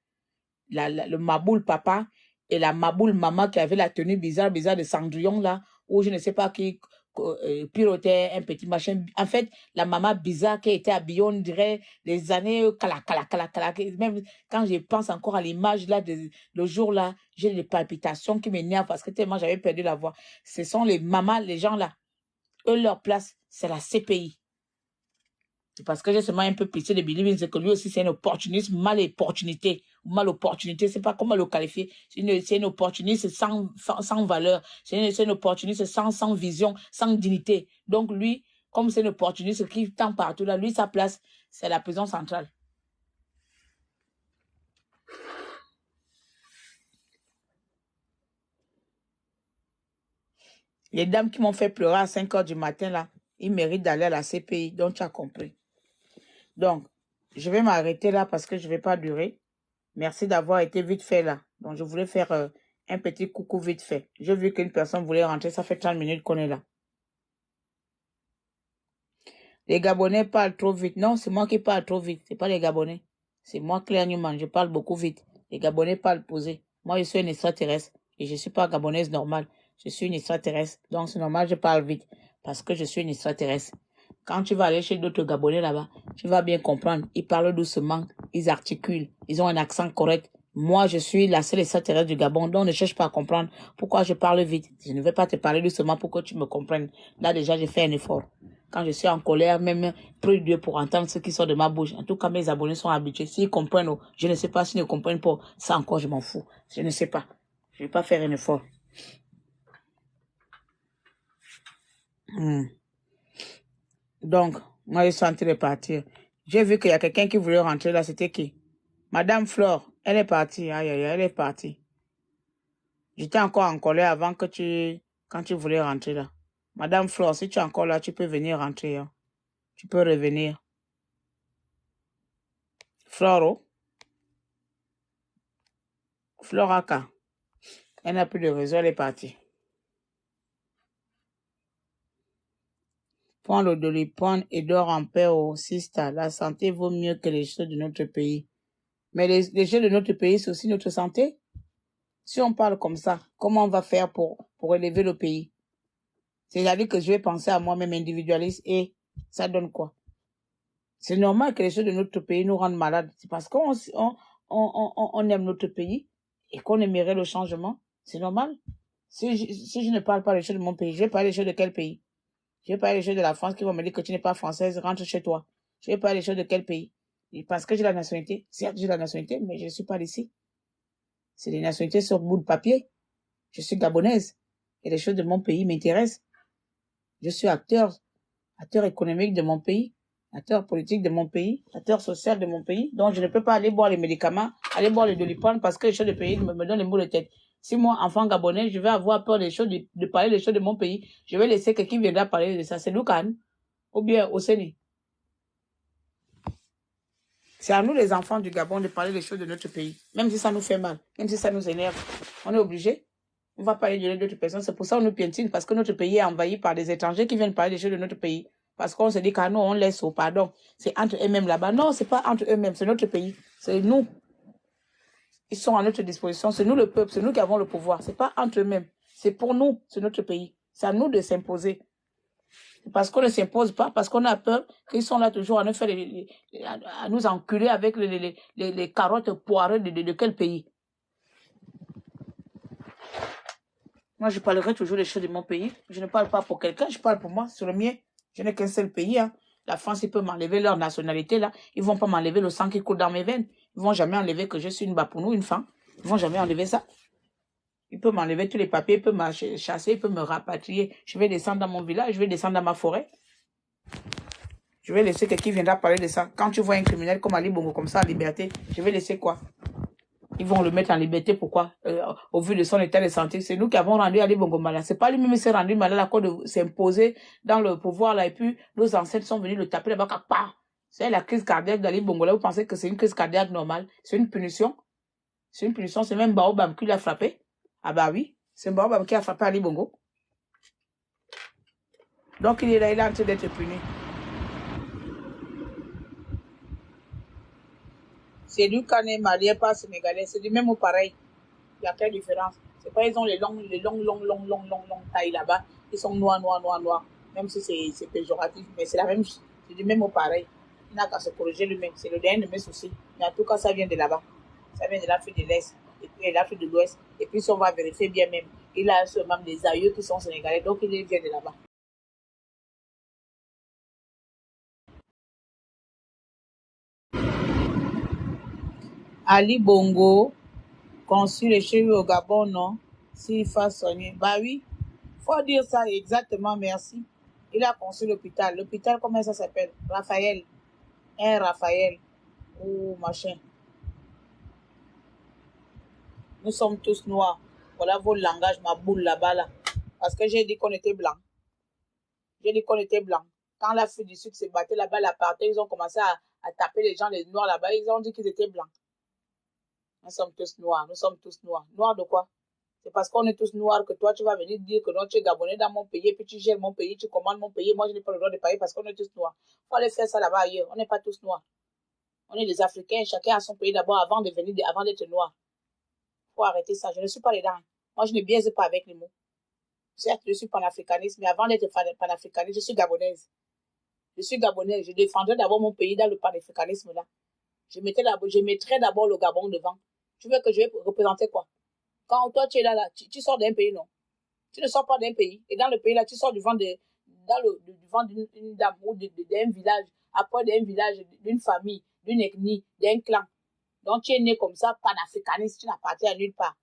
le Maboul papa et la Maboul maman qui avait la tenue bizarre de Cendrillon là, où je ne sais pas qui pilotait un petit machin. En fait, la maman bizarre qui était habillée, on dirait des années cala. Même quand je pense encore à l'image là, le jour là, j'ai des palpitations qui m'énervent parce que tellement j'avais perdu la voix. Ce sont les mamans, les gens là. Eux, leur place, c'est la CPI. C'est parce que j'ai seulement un peu pitié de Billy Bean, c'est que lui aussi, c'est une opportuniste, opportunité, c'est pas comment le qualifier. C'est une opportuniste sans valeur. C'est une opportuniste sans vision, sans dignité. Donc lui, comme c'est une opportuniste qui tend partout là, lui, sa place, c'est la prison centrale. Les dames qui m'ont fait pleurer à 5 h du matin là, ils méritent d'aller à la CPI, donc tu as compris. Donc, je vais m'arrêter là parce que je ne vais pas durer. Merci d'avoir été vite fait là. Donc, je voulais faire un petit coucou vite fait. J'ai vu qu'une personne voulait rentrer. Ça fait 30 minutes qu'on est là. Les Gabonais parlent trop vite. Non, c'est moi qui parle trop vite. C'est pas les Gabonais. C'est moi, Claire Newman. Je parle beaucoup vite. Les Gabonais parlent posé. Moi, je suis une extraterrestre. Et je ne suis pas gabonaise normale. Je suis une extraterrestre. Donc, c'est normal, je parle vite. Parce que je suis une extraterrestre. Quand tu vas aller chez d'autres Gabonais là-bas, tu vas bien comprendre. Ils parlent doucement, ils articulent, ils ont un accent correct. Moi, je suis la seule extraterrestre du Gabon, donc ne cherche pas à comprendre pourquoi je parle vite. Je ne vais pas te parler doucement pour que tu me comprennes. Là, déjà, j'ai fait un effort. Quand je suis en colère, même plus Dieu pour entendre ce qui sort de ma bouche. En tout cas, mes abonnés sont habitués. S'ils comprennent, je ne sais pas. S'ils ne comprennent pas, ça encore, je m'en fous. Je ne sais pas. Je ne vais pas faire un effort. Donc, moi, je suis en train de partir. J'ai vu qu'il y a quelqu'un qui voulait rentrer là. C'était qui? Madame Flore, elle est partie. Aïe, aïe, elle est partie. J'étais encore en colère avant que quand tu voulais rentrer là. Madame Flore, si tu es encore là, tu peux venir rentrer. Hein. Tu peux revenir. Flore, Floraka. Elle n'a plus de réseau, elle est partie. Prends le doliprane et dors en paix au Sista. La santé vaut mieux que les choses de notre pays. Mais les choses de notre pays, c'est aussi notre santé. Si on parle comme ça, comment on va faire pour élever le pays? C'est-à-dire que je vais penser à moi-même individualiste et ça donne quoi? C'est normal que les choses de notre pays nous rendent malades. C'est parce qu'on aime notre pays et qu'on aimerait le changement. C'est normal. Si je ne parle pas des choses de mon pays, je vais parler des choses de quel pays? Je vais parler des choses de la France qui vont me dire que tu n'es pas française, rentre chez toi. Je vais parler des choses de quel pays? Et parce que j'ai la nationalité. Certes, j'ai la nationalité, mais je ne suis pas d'ici. C'est des nationalités sur bout de papier. Je suis gabonaise. Et les choses de mon pays m'intéressent. Je suis acteur économique de mon pays, acteur politique de mon pays, acteur social de mon pays. Donc, je ne peux pas aller boire les médicaments, aller boire le doliprane parce que les choses de pays me donnent les maux de tête. Si moi, enfant gabonais, je vais avoir peur des choses, de parler des choses de mon pays, je vais laisser quelqu'un qui viendra parler de ça. C'est Lucan ou bien Oseni. C'est à nous, les enfants du Gabon, de parler des choses de notre pays. Même si ça nous fait mal, même si ça nous énerve. On est obligé. On va parler de d'autres personnes. C'est pour ça qu'on nous piétine, parce que notre pays est envahi par des étrangers qui viennent parler des choses de notre pays. Parce qu'on se dit qu'à nous, on laisse au pardon. C'est entre eux-mêmes là-bas. Non, c'est pas entre eux-mêmes, c'est notre pays. C'est nous. Ils sont à notre disposition. C'est nous le peuple, c'est nous qui avons le pouvoir. C'est pas entre eux-mêmes. C'est pour nous, c'est notre pays. C'est à nous de s'imposer. Parce qu'on ne s'impose pas, parce qu'on a peur qu'ils sont là toujours à nous faire à nous enculer avec les carottes poireuses de quel pays? Moi, je parlerai toujours des choses de mon pays. Je ne parle pas pour quelqu'un, je parle pour moi, sur le mien. Je n'ai qu'un seul pays. Hein. La France, ils peuvent m'enlever leur nationalité, là. Ils vont pas m'enlever le sang qui coule dans mes veines. Ils vont jamais enlever que je suis une Bapounou, une femme. Ils vont jamais enlever ça. Ils peuvent m'enlever tous les papiers, ils peuvent me chasser, ils peuvent me rapatrier. Je vais descendre dans mon village, je vais descendre dans ma forêt. Je vais laisser quelqu'un qui viendra parler de ça. Quand tu vois un criminel comme Ali Bongo, comme ça, en liberté, je vais laisser quoi? Ils vont le mettre en liberté. Pourquoi? Au vu de son état de santé. C'est nous qui avons rendu Ali Bongo malade. C'est pas lui-même qui s'est rendu malade à cause de s'imposer dans le pouvoir là. Et puis, nos ancêtres sont venus le taper là-bas. C'est la crise cardiaque d'Ali Bongo là. Vous pensez que c'est une crise cardiaque normale? C'est une punition? C'est une punition. C'est même Baobab qui l'a frappé. Ah bah oui. C'est Baobab qui a frappé Ali Bongo. Donc, il est là, il est en train d'être puni. C'est lui qui est malien, pas sénégalais. C'est du même ou pareil. Il y a quelle différence? C'est pas, ils ont les longues tailles là-bas. Ils sont noirs. Même si c'est péjoratif, mais c'est la même chose. C'est du même ou pareil. Il n'a qu'à se corriger lui-même. C'est le dernier de mes soucis. Mais en tout cas, ça vient de là-bas. Ça vient de l'Afrique de l'Est. Et puis de l'Afrique de l'Ouest. Et puis, si on va vérifier bien même, il a seulement des aïeux qui sont sénégalais. Donc, il vient de là-bas. Ali Bongo, conçu les cheveux au Gabon, non? S'il faut soigner. Bah oui, faut dire ça exactement, merci. Il a conçu l'hôpital. L'hôpital, comment ça s'appelle? Raphaël. Un Raphaël. Ou machin. Nous sommes tous noirs. Voilà vos langages, ma boule là-bas, là. Parce que j'ai dit qu'on était blancs. J'ai dit qu'on était blancs. Quand l'Afrique du Sud s'est battue là-bas, l'apartheid, ils ont commencé à taper les gens, les noirs là-bas. Ils ont dit qu'ils étaient blancs. Nous sommes tous noirs. Nous sommes tous noirs. Noirs de quoi? C'est parce qu'on est tous noirs que toi, tu vas venir dire que non, tu es Gabonais dans mon pays, puis tu gères mon pays, tu commandes mon pays. Moi, je n'ai pas le droit de payer parce qu'on est tous noirs. Il faut aller faire ça là-bas ailleurs. On n'est pas tous noirs. On est des Africains. Chacun a son pays d'abord avant d'être noir. Il faut arrêter ça. Je ne suis pas dedans. Moi, je ne biaise pas avec les mots. Certes, je suis panafricaniste, mais avant d'être panafricaniste, je suis gabonaise. Je suis gabonaise. Je défendrai d'abord mon pays dans le panafricanisme là. Je mettrai d'abord le Gabon devant. Tu veux que je vais représenter quoi? Quand toi, tu es là, tu sors d'un pays, non? Tu ne sors pas d'un pays. Et dans le pays, là, tu sors du vent du vent d'une dame ou d'un village, après d'un village, d'une famille, d'une ethnie, d'un clan. Donc, tu es né comme ça, panafricaniste, tu n'appartiens à nulle part.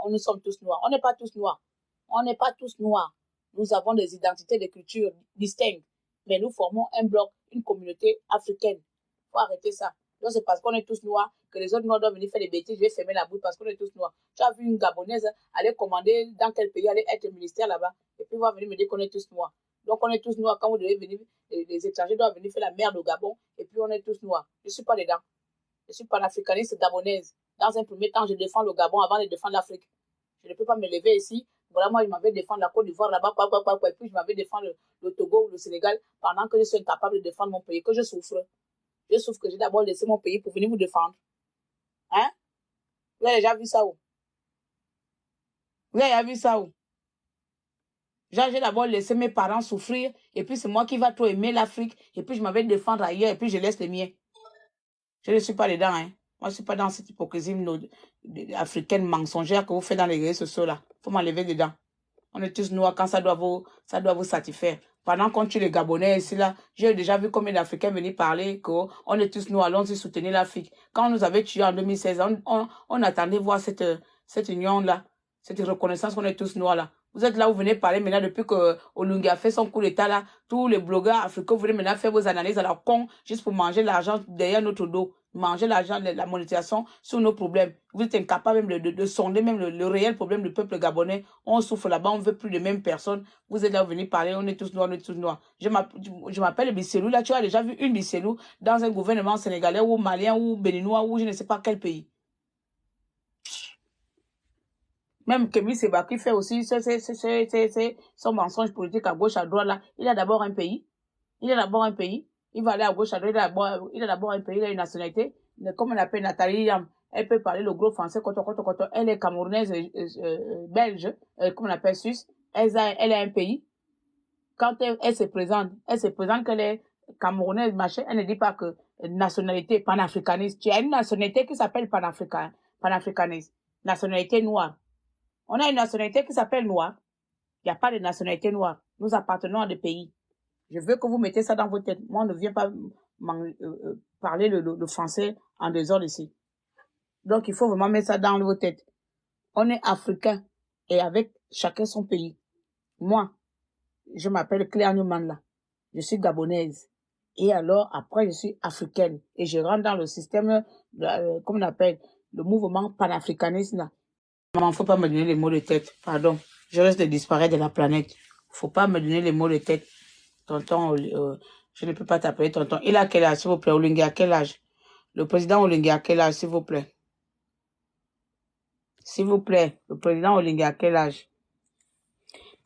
Nous sommes tous noirs. On n'est pas tous noirs. On n'est pas tous noirs. Nous avons des identités, des cultures distinctes. Mais nous formons un bloc, une communauté africaine. Il faut arrêter ça. Donc, c'est parce qu'on est tous noirs que les autres noirs doivent venir faire des bêtises. Je vais fermer la bouche parce qu'on est tous noirs. Tu as vu une Gabonaise aller commander dans quel pays, aller être ministère là-bas, et puis va venir me dire qu'on est tous noirs. Donc, on est tous noirs. Quand vous devez venir, les étrangers doivent venir faire la merde au Gabon, et puis on est tous noirs. Je ne suis pas dedans. Je suis panafricaniste gabonaise. Dans un premier temps, je défends le Gabon avant de défendre l'Afrique. Je ne peux pas me lever ici. Voilà, moi, je m'avais défendre la Côte d'Ivoire là-bas, et puis je m'avais défendre le Togo ou le Sénégal pendant que je suis incapable de défendre mon pays, que je souffre. Je souffre que j'ai d'abord laissé mon pays pour venir vous défendre. Hein? Vous avez déjà vu ça où? Vous avez déjà vu ça où? J'ai d'abord laissé mes parents souffrir, et puis c'est moi qui va trop aimer l'Afrique, et puis je m'avais défendre ailleurs, et puis je laisse les miens. Je ne suis pas dedans, hein. Moi, je ne suis pas dans cette hypocrisie africaine mensongère que vous faites dans les réseaux sociaux là. Il faut m'enlever dedans. On est tous noirs quand ça doit vous satisfaire. Pendant qu'on tue les Gabonais ici là, j'ai déjà vu combien d'Africains venir parler qu'on est tous noirs, allons-y soutenir l'Afrique. Quand on nous avait tués en 2016, on attendait voir cette union-là, cette reconnaissance qu'on est tous noirs là. Vous êtes là, vous venez parler maintenant depuis que Olungi a fait son coup d'état là. Tous les blogueurs africains, vous venez maintenant faire vos analyses à la con juste pour manger l'argent derrière notre dos. Manger l'argent, la monétisation sur nos problèmes. Vous êtes incapable même de sonder même le réel problème du peuple gabonais. On souffre là-bas, on ne veut plus de mêmes personnes. Vous êtes là, vous venez parler, on est tous noirs, on est tous noirs. Je m'appelle Bisselou. Là, tu as déjà vu une Bisselou dans un gouvernement sénégalais ou malien ou béninois ou je ne sais pas quel pays. Même Kémy Séba qui fait aussi son mensonge politique à gauche, à droite là. Il a d'abord un pays. Il a d'abord un pays. Il va aller à gauche, à droite. Il a d'abord un pays, il a une nationalité. Comme on appelle Nathalie Yam. Elle peut parler le gros français. Elle est camerounaise, belge, comme on appelle suisse. Elle a un pays. Quand elle se présente qu'elle est camerounaise, machin. Elle ne dit pas que nationalité panafricaniste. Tu as une nationalité qui s'appelle panafricaniste. Nationalité noire. On a une nationalité qui s'appelle noire. Il n'y a pas de nationalité noire. Nous appartenons à des pays. Je veux que vous mettez ça dans vos têtes. Moi, on ne vient pas parler le français en désordre ici. Donc, il faut vraiment mettre ça dans vos têtes. On est africain et avec chacun son pays. Moi, je m'appelle Claire Newman là. Je suis gabonaise. Et alors, après, je suis africaine. Et je rentre dans le système, comme on appelle, le mouvement panafricaniste, là. Il ne faut pas me donner les mots de tête. Pardon. Je risque de disparaître de la planète. Il ne faut pas me donner les mots de tête. Tonton, je ne peux pas t'appeler tonton. Il a quel âge, s'il vous plaît? Olingue, à quel âge? Le président Olingue, à quel âge, s'il vous plaît? S'il vous plaît, le président Olingue, à quel âge?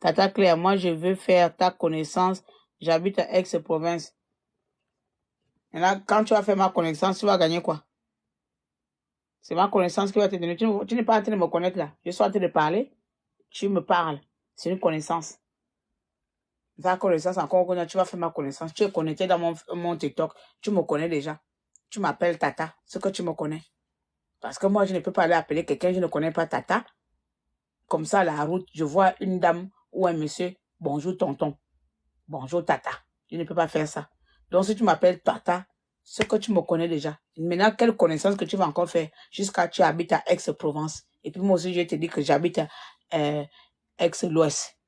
Tata Claire, moi, je veux faire ta connaissance. J'habite à Aix-Province. Et là, quand tu vas faire ma connaissance, tu vas gagner quoi? C'est ma connaissance qui va te donner. Tu n'es pas en train de me connaître là. Je suis en train de parler. Tu me parles. C'est une connaissance. Ta connaissance, encore tu vas faire ma connaissance. Tu es connecté dans mon TikTok. Tu me connais déjà. Tu m'appelles Tata. Ce que tu me connais. Parce que moi, je ne peux pas aller appeler quelqu'un. Je ne connais pas Tata. Comme ça, à la route, je vois une dame ou un monsieur. Bonjour, tonton. Bonjour, Tata. Je ne peux pas faire ça. Donc, si tu m'appelles Tata, ce que tu me connais déjà. Maintenant, quelle connaissance que tu vas encore faire jusqu'à tu habites à Aix-Provence. Et puis moi aussi, je te dis que j'habite à Aix-l'Ouest.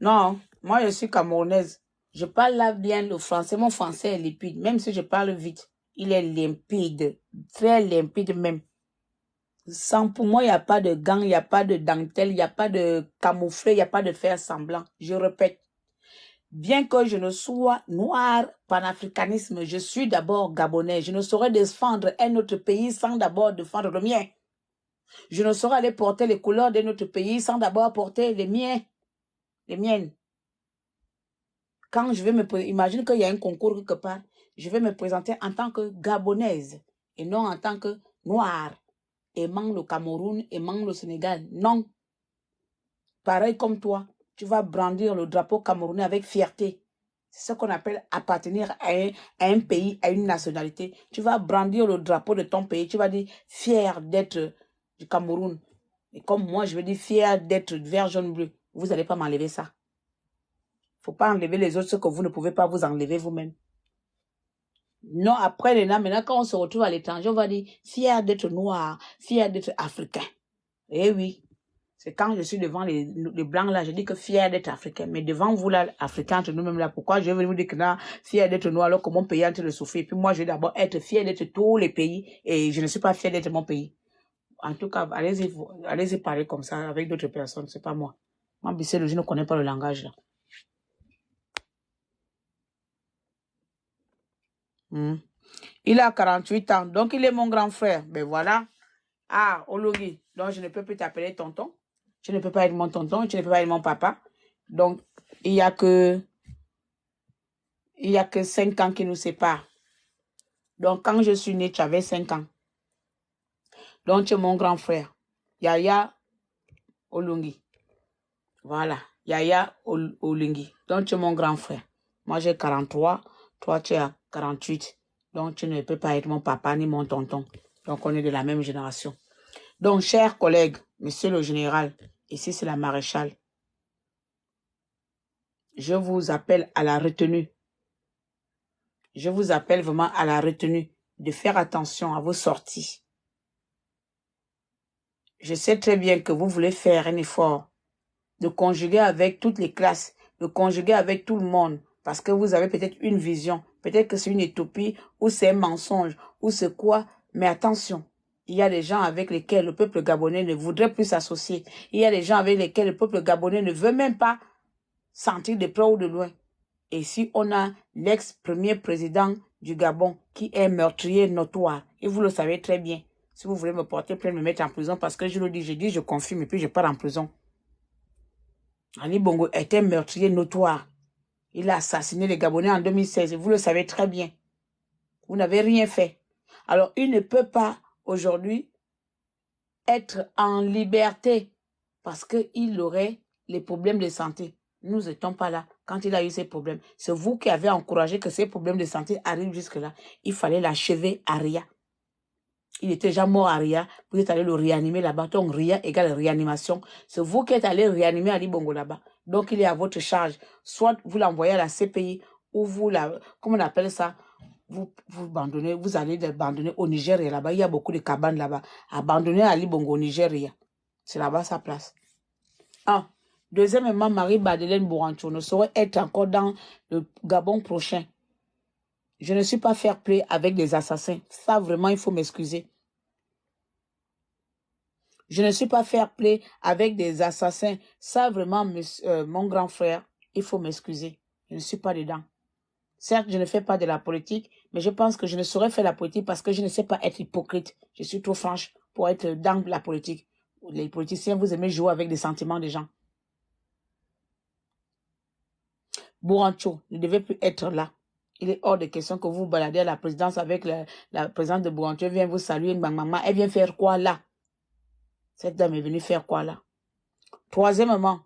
Non, moi je suis camerounaise. Je parle là bien le français. Mon français est limpide. Même si je parle vite, il est limpide. Très limpide même. Sans, pour moi, il n'y a pas de gants, il n'y a pas de dentelle, il n'y a pas de camouflet, il n'y a pas de faire semblant. Je répète. Bien que je ne sois noir, panafricanisme, je suis d'abord gabonais. Je ne saurais défendre un autre pays sans d'abord défendre le mien. Je ne saurais aller porter les couleurs d'un autre pays sans d'abord porter les miens, les miennes. Quand je vais me présenter, imagine qu'il y a un concours quelque part, je vais me présenter en tant que gabonaise et non en tant que noire, aimant le Cameroun, aimant le Sénégal. Non. Pareil comme toi, tu vas brandir le drapeau camerounais avec fierté. C'est ce qu'on appelle appartenir à un pays, à une nationalité. Tu vas brandir le drapeau de ton pays, tu vas dire fier d'être du Cameroun. Et comme moi, je veux dire fier d'être vert, jaune, bleu. Vous n'allez pas m'enlever ça. Il ne faut pas enlever les autres, ce que vous ne pouvez pas vous enlever vous-même. Non, après, maintenant, quand on se retrouve à l'étranger, on va dire fier d'être noir, fier d'être africain. Eh oui. C'est quand je suis devant les blancs là, je dis que fier d'être africain. Mais devant vous là, africains, entre nous-mêmes là, pourquoi je vais venir vous dire que non, fier d'être noir alors que mon pays est en train de souffrir. Puis moi, je vais d'abord être fier d'être tous les pays et je ne suis pas fier d'être mon pays. En tout cas, allez-y parler comme ça avec d'autres personnes, c'est pas moi. Moi, Bissell, je ne connais pas le langage là. Il a 48 ans, donc il est mon grand frère. Ben voilà. Ah, Ologi, donc je ne peux plus t'appeler tonton. Tu ne peux pas être mon tonton, tu ne peux pas être mon papa. Donc, il y a que 5 ans qui nous séparent. Donc, quand je suis née, tu avais 5 ans. Donc, tu es mon grand frère. Yaya Olungi. Voilà. Yaya Olungi. Donc, tu es mon grand frère. Moi, j'ai 43. Toi, tu as 48. Donc, tu ne peux pas être mon papa ni mon tonton. Donc, on est de la même génération. Donc, chers collègues, monsieur le général, ici, c'est la maréchale. Je vous appelle à la retenue. Je vous appelle vraiment à la retenue de faire attention à vos sorties. Je sais très bien que vous voulez faire un effort de conjuguer avec toutes les classes, de conjuguer avec tout le monde, parce que vous avez peut-être une vision, peut-être que c'est une utopie, ou c'est un mensonge, ou c'est quoi, mais attention, il y a des gens avec lesquels le peuple gabonais ne voudrait plus s'associer, il y a des gens avec lesquels le peuple gabonais ne veut même pas sentir de près ou de loin. Et si on a l'ex-premier président du Gabon qui est meurtrier notoire, et vous le savez très bien, si vous voulez me porter plainte, me mettre en prison, parce que je le dis, je confirme, et puis je pars en prison. Ali Bongo était meurtrier notoire. Il a assassiné les Gabonais en 2016, et vous le savez très bien. Vous n'avez rien fait. Alors, il ne peut pas aujourd'hui être en liberté parce qu'il aurait les problèmes de santé. Nous n'étions pas là quand il a eu ces problèmes. C'est vous qui avez encouragé que ces problèmes de santé arrivent jusque-là. Il fallait l'achever à Ria. Il était déjà mort à Ria. Vous êtes allé le réanimer là-bas. Donc Ria égale réanimation. C'est vous qui êtes allé réanimer Ali Bongo là-bas. Donc il est à votre charge. Soit vous l'envoyez à la CPI ou vous la... Comment on appelle ça? Vous abandonnez, vous allez l'abandonner au Nigeria là-bas. Il y a beaucoup de cabanes là-bas. Abandonnez Ali Bongo au Nigeria. C'est là-bas sa place. Ah, Deuxièmement, Marie-Madeleine Bourancho ne saurait être encore dans le Gabon prochain. Je ne suis pas fair-play avec des assassins. Ça, vraiment, il faut m'excuser. Je ne suis pas fair-play avec des assassins. Ça, vraiment, mon grand frère, il faut m'excuser. Je ne suis pas dedans. Certes, je ne fais pas de la politique, mais je pense que je ne saurais faire la politique parce que je ne sais pas être hypocrite. Je suis trop franche pour être dans la politique. Les politiciens, vous aimez jouer avec des sentiments des gens. Bourancho ne devait plus être là. Il est hors de question que vous baladez à la présidence avec la présidente de Bourancho. Elle vient vous saluer, maman. Elle vient faire quoi là? Cette dame est venue faire quoi là? Troisièmement,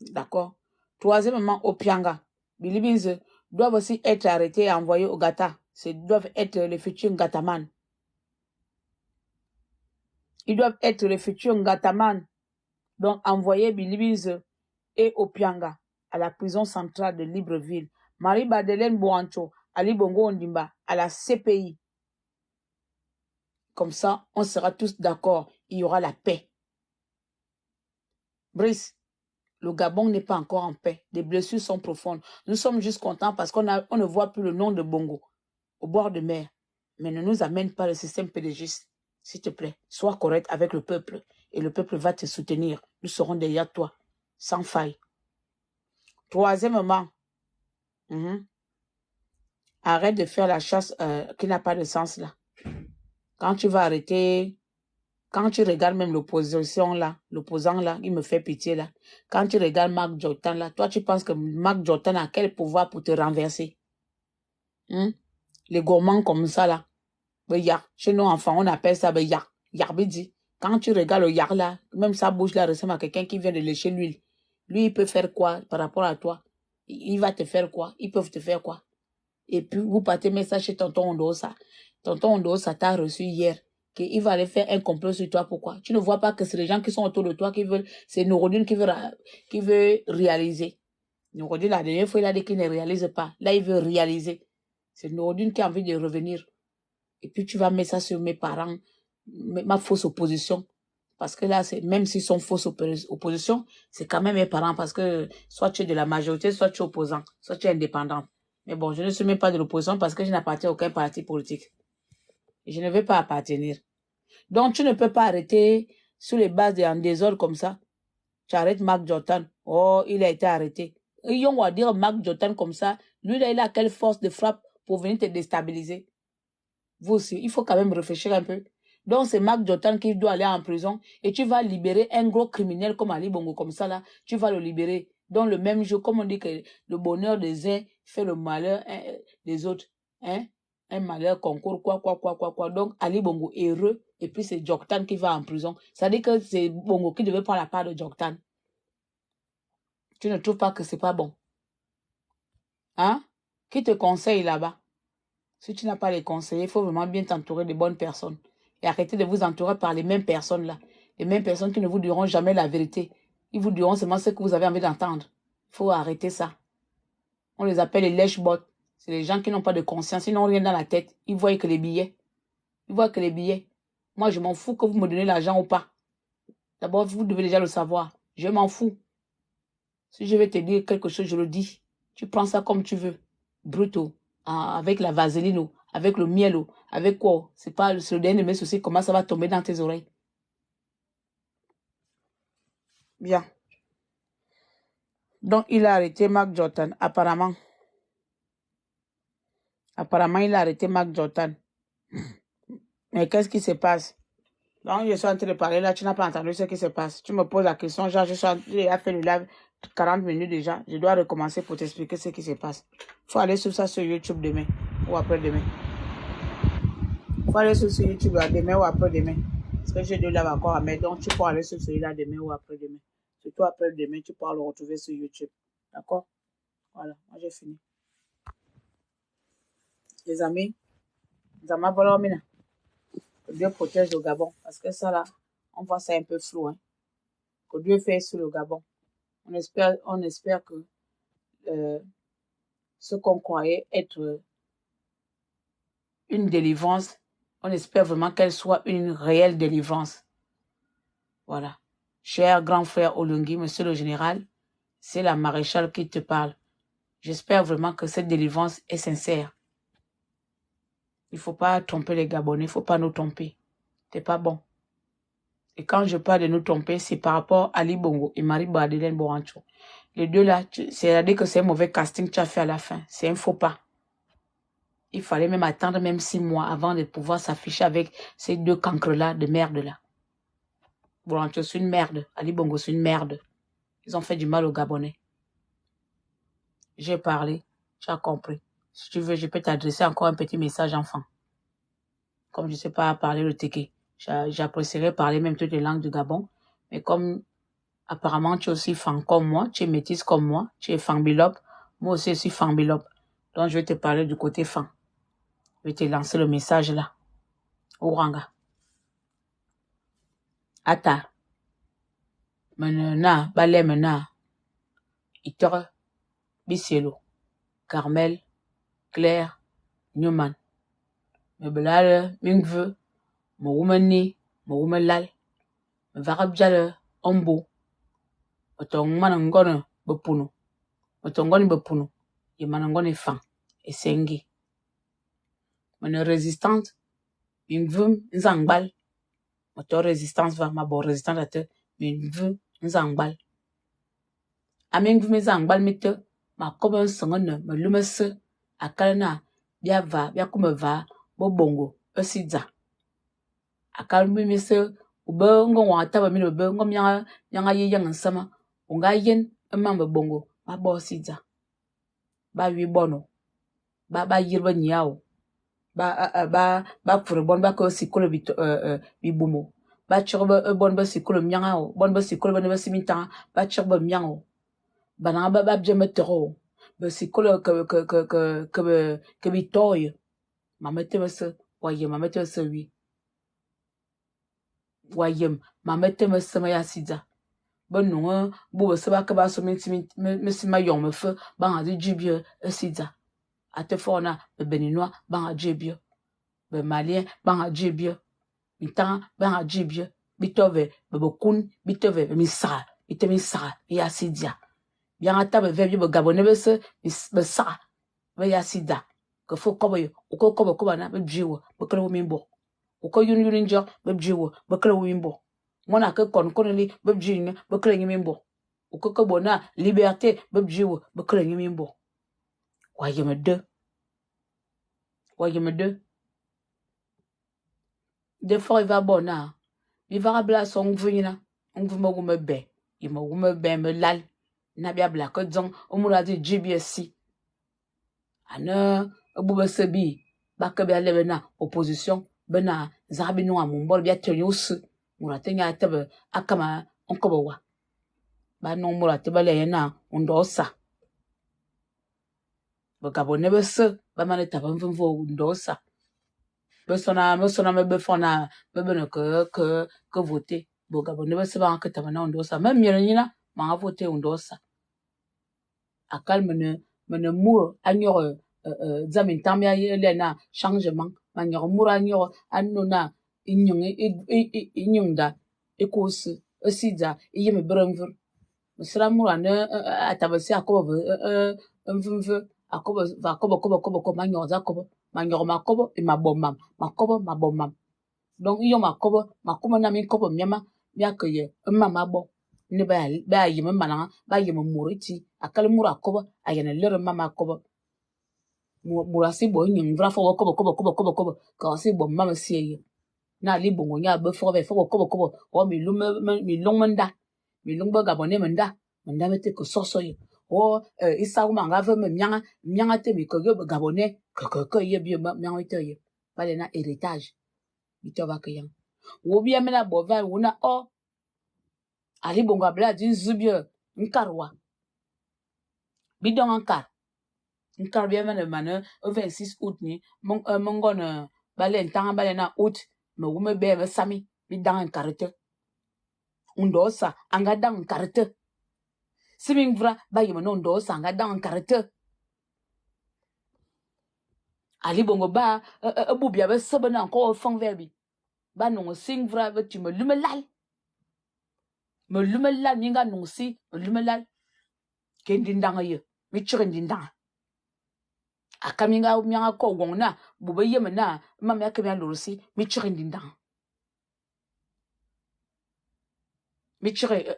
d'accord? Troisièmement, Opianga. Bilibinze doivent aussi être arrêtés et envoyés au Gata. Ils doivent être les futurs Gataman. Ils doivent être les futurs Gataman. Donc, envoyer Bilibinze et Opianga à la prison centrale de Libreville. Marie-Madeleine Bourancho, Ali Bongo Ondimba, à la CPI. Comme ça, on sera tous d'accord. Il y aura la paix. Brice, le Gabon n'est pas encore en paix. Les blessures sont profondes. Nous sommes juste contents parce qu'on ne voit plus le nom de Bongo au bord de mer. Mais ne nous amène pas le système pédégiste. S'il te plaît, sois correct avec le peuple. Et le peuple va te soutenir. Nous serons derrière toi, sans faille. Troisièmement, arrête de faire la chasse qui n'a pas de sens là. Quand tu vas arrêter, quand tu regardes même l'opposition là, l'opposant là, il me fait pitié là. Quand tu regardes Marc Jordan là, toi tu penses que Marc Jordan a quel pouvoir pour te renverser? Les gourmands comme ça là. Chez nos enfants, on appelle ça yarbidi. Quand tu regardes le yar là, même sa bouche là ressemble à quelqu'un qui vient de lécher l'huile. Lui, il peut faire quoi par rapport à toi? Il va te faire quoi? Ils peuvent te faire quoi? Et puis, vous partez mettre ça chez tonton Ondosa. Tonton Ondosa t'a reçu hier. Il va aller faire un complot sur toi. Pourquoi? Tu ne vois pas que c'est les gens qui sont autour de toi qui veulent, c'est Nourodine qui veut réaliser. Nourodine, la dernière fois, il a dit qu'il ne réalise pas. Là, il veut réaliser. C'est Nourodine qui a envie de revenir. Et puis, tu vas mettre ça sur mes parents, ma fausse opposition. Parce que là, même s'ils sont fausses opposition, c'est quand même mes parents. Parce que soit tu es de la majorité, soit tu es opposant, soit tu es indépendant. Mais bon, je ne suis même pas de l'opposition parce que je n'appartiens à aucun parti politique. Et je ne vais pas appartenir. Donc, tu ne peux pas arrêter sur les bases d'un désordre comme ça. Tu arrêtes Marc Jordan. Oh, il a été arrêté. Et on va dire Marc Jordan comme ça. Lui, là, il a quelle force de frappe pour venir te déstabiliser? Vous aussi, il faut quand même réfléchir un peu. Donc, c'est Marc Jordan qui doit aller en prison et tu vas libérer un gros criminel comme Ali Bongo, comme ça, là. Tu vas le libérer. Dans le même jour, comme on dit que le bonheur des uns fait le malheur des autres. Hein? Un malheur concourt, quoi. Donc, Ali Bongo est heureux et puis c'est Jordan qui va en prison. Ça dit que c'est Bongo qui devait prendre la part de Jordan. Tu ne trouves pas que c'est pas bon? Hein? Qui te conseille là-bas? Si tu n'as pas les conseillers, il faut vraiment bien t'entourer de bonnes personnes. Et arrêter de vous entourer par les mêmes personnes là. Les mêmes personnes qui ne vous diront jamais la vérité. Ils vous diront seulement ce que vous avez envie d'entendre. Il faut arrêter ça. On les appelle les lèche-bottes. C'est les gens qui n'ont pas de conscience. Ils n'ont rien dans la tête. Ils voient que les billets. Ils voient que les billets. Moi, je m'en fous que vous me donnez l'argent ou pas. D'abord, vous devez déjà le savoir. Je m'en fous. Si je vais te dire quelque chose, je le dis. Tu prends ça comme tu veux. Bruto. Avec la vaseline, avec le miel, avec quoi? C'est pas le dernier de mes soucis, comment ça va tomber dans tes oreilles. Bien. Donc, il a arrêté Marc Jordan, apparemment. Apparemment, il a arrêté Marc Jordan. Mais qu'est-ce qui se passe? Donc, je suis en train de parler là, tu n'as pas entendu ce qui se passe. Tu me poses la question, genre, j'ai fait le live 40 minutes déjà. Je dois recommencer pour t'expliquer ce qui se passe. Il faut aller sur ça sur YouTube demain ou après-demain. Il faut aller sur YouTube demain ou après-demain. Parce que j'ai deux lives encore à mettre. Donc, tu peux aller sur celui-là demain ou après-demain. Surtout après-demain, tu pourras le retrouver sur YouTube. D'accord? Voilà, moi j'ai fini. Les amis, que Dieu protège le Gabon. Parce que ça là, on voit ça un peu flou. Hein. Que Dieu fait sur le Gabon. On espère que ce qu'on croyait être une délivrance, on espère vraiment qu'elle soit une réelle délivrance. Voilà. Cher grand frère Olungi, monsieur le général, c'est la maréchale qui te parle. J'espère vraiment que cette délivrance est sincère. Il ne faut pas tromper les Gabonais, il ne faut pas nous tromper. C'est pas bon. Et quand je parle de nous tromper, c'est par rapport à Ali Bongo et Marie Badelen Borancho. Les deux là, c'est-à-dire que c'est un mauvais casting que tu as fait à la fin. C'est un faux pas. Il fallait même attendre même 6 mois avant de pouvoir s'afficher avec ces deux cancres-là de merde-là. Borancho, c'est une merde. Ali Bongo, c'est une merde. Ils ont fait du mal aux Gabonais. J'ai parlé, tu as compris. Si tu veux, je peux t'adresser encore un petit message enfant. Comme je ne sais pas parler le téké, j'apprécierais parler même toutes les langues du Gabon. Mais comme apparemment tu es aussi fan comme moi, tu es métisse comme moi, tu es fanbilop, moi aussi je suis fanbilop. Donc je vais te parler du côté fan. Je vais te lancer le message là. Ouranga. Ata. Menena, balé mena. Itere. Bisielo. Carmel. Claire. Newman. Mebelale. Mingve. Mouroumeni. Mouroumelal. Varabjale. Ombo. Otong manangone. Bepunu. Otongoni bepunu. Yemanangone fan. Esengi. Mene résistante. Mingve. Nzangbal. Moto résistance va ma bon résistance à te. Mingve. Nzangbal. Aming vumi zangbal mite ma kobe nsongone me lumese akalna bia va bia kume va bo bongo esiza akal mi mise ube ngo wa taba mi be ngo nyanga ye yang nsama unga yen emambe bongo ma bo siza ba wi bono ba yirba nyawo ba fure bon ba ko sikolo bi bumo ba chorba bon ba sikolo myanga o bon ba sikolo ba ne ba simita ba chorba myango Banana ba bien metero. Be sikolo que bitoy. Ma mette se waye ma mette se wi. Wayem ma mette me se ma yasida. Ben non bo se ba ka ba so me si ma yon me fe ba ha di jibie asida. Ate fona be beninois ba ha jibie. Be malien ba ha jibie. Mitan ba ha jibie. Bitove be bokun bitove mi sa. Ite mi sa yasidia. Bien à table veille be gabonais be sa be ya sida que faut kobo ko na be jiwo be kre mimbo ko yun njo be jiwo be kre mimbo mona ke kon li be jine be kre mimbo ko bona liberté be jiwo be kre mimbo waye me de fois il va bona il va bla son vina on vous me be il me be me lal na bia bla ko dzon o mu la di GBSC ana obuba sebi ba ka bia lebe na opposition bena zabi no amumbol bia tenyo us murate nya tebe akama onko wa ba no murate ba le na ndosa ba gabone be se ba mane taba mvumvo ndosa be sona me be fona be beno que voter bo gabone be se ba ka taba na ndosa même nyina ma voter ndosa akal mene mur anyor zamin tambia yele na changement manyor mur anyor anona inyungda ekos esida yeme brenver musra mur ane atabasi akobo mvumve akobo manyor zakobo manyor makobo e mabomam mabomam donc iyo makobo na mi kobo myama yakeye mama bo ne ba yeme mananga ba yeme muriti akal mur akobo ayene lere mama akobo murasi bo nyin vra fo kobo ka si bo mama sieye na li bongo nya be fo kobo o mi lungmenda mi lungba gabone menda mete ko soso ye o isa uma ngave me myanga te mi ko gabone ko ye bi myanga te ye bale na héritage bito ba ke yang wo bi amena bo va wona o ali bongo abla di zubie nkarwa bidon nkar bien mane 26 août ni mongone bale ntanga bale na août me wume be sami bidan karete undosa anga dan karete siming vra ba yimo no ndosa anga dan karete ali bongo ba bubia be sebena ko fong verbi ba no sing vra be tu me lumelal me lumelal minga nungsi me lumelal kendindanga ye mi chirindindanga akaminga mianga ko gongna bube yemena mama yakemya lorsi mi chirindindanga mi chire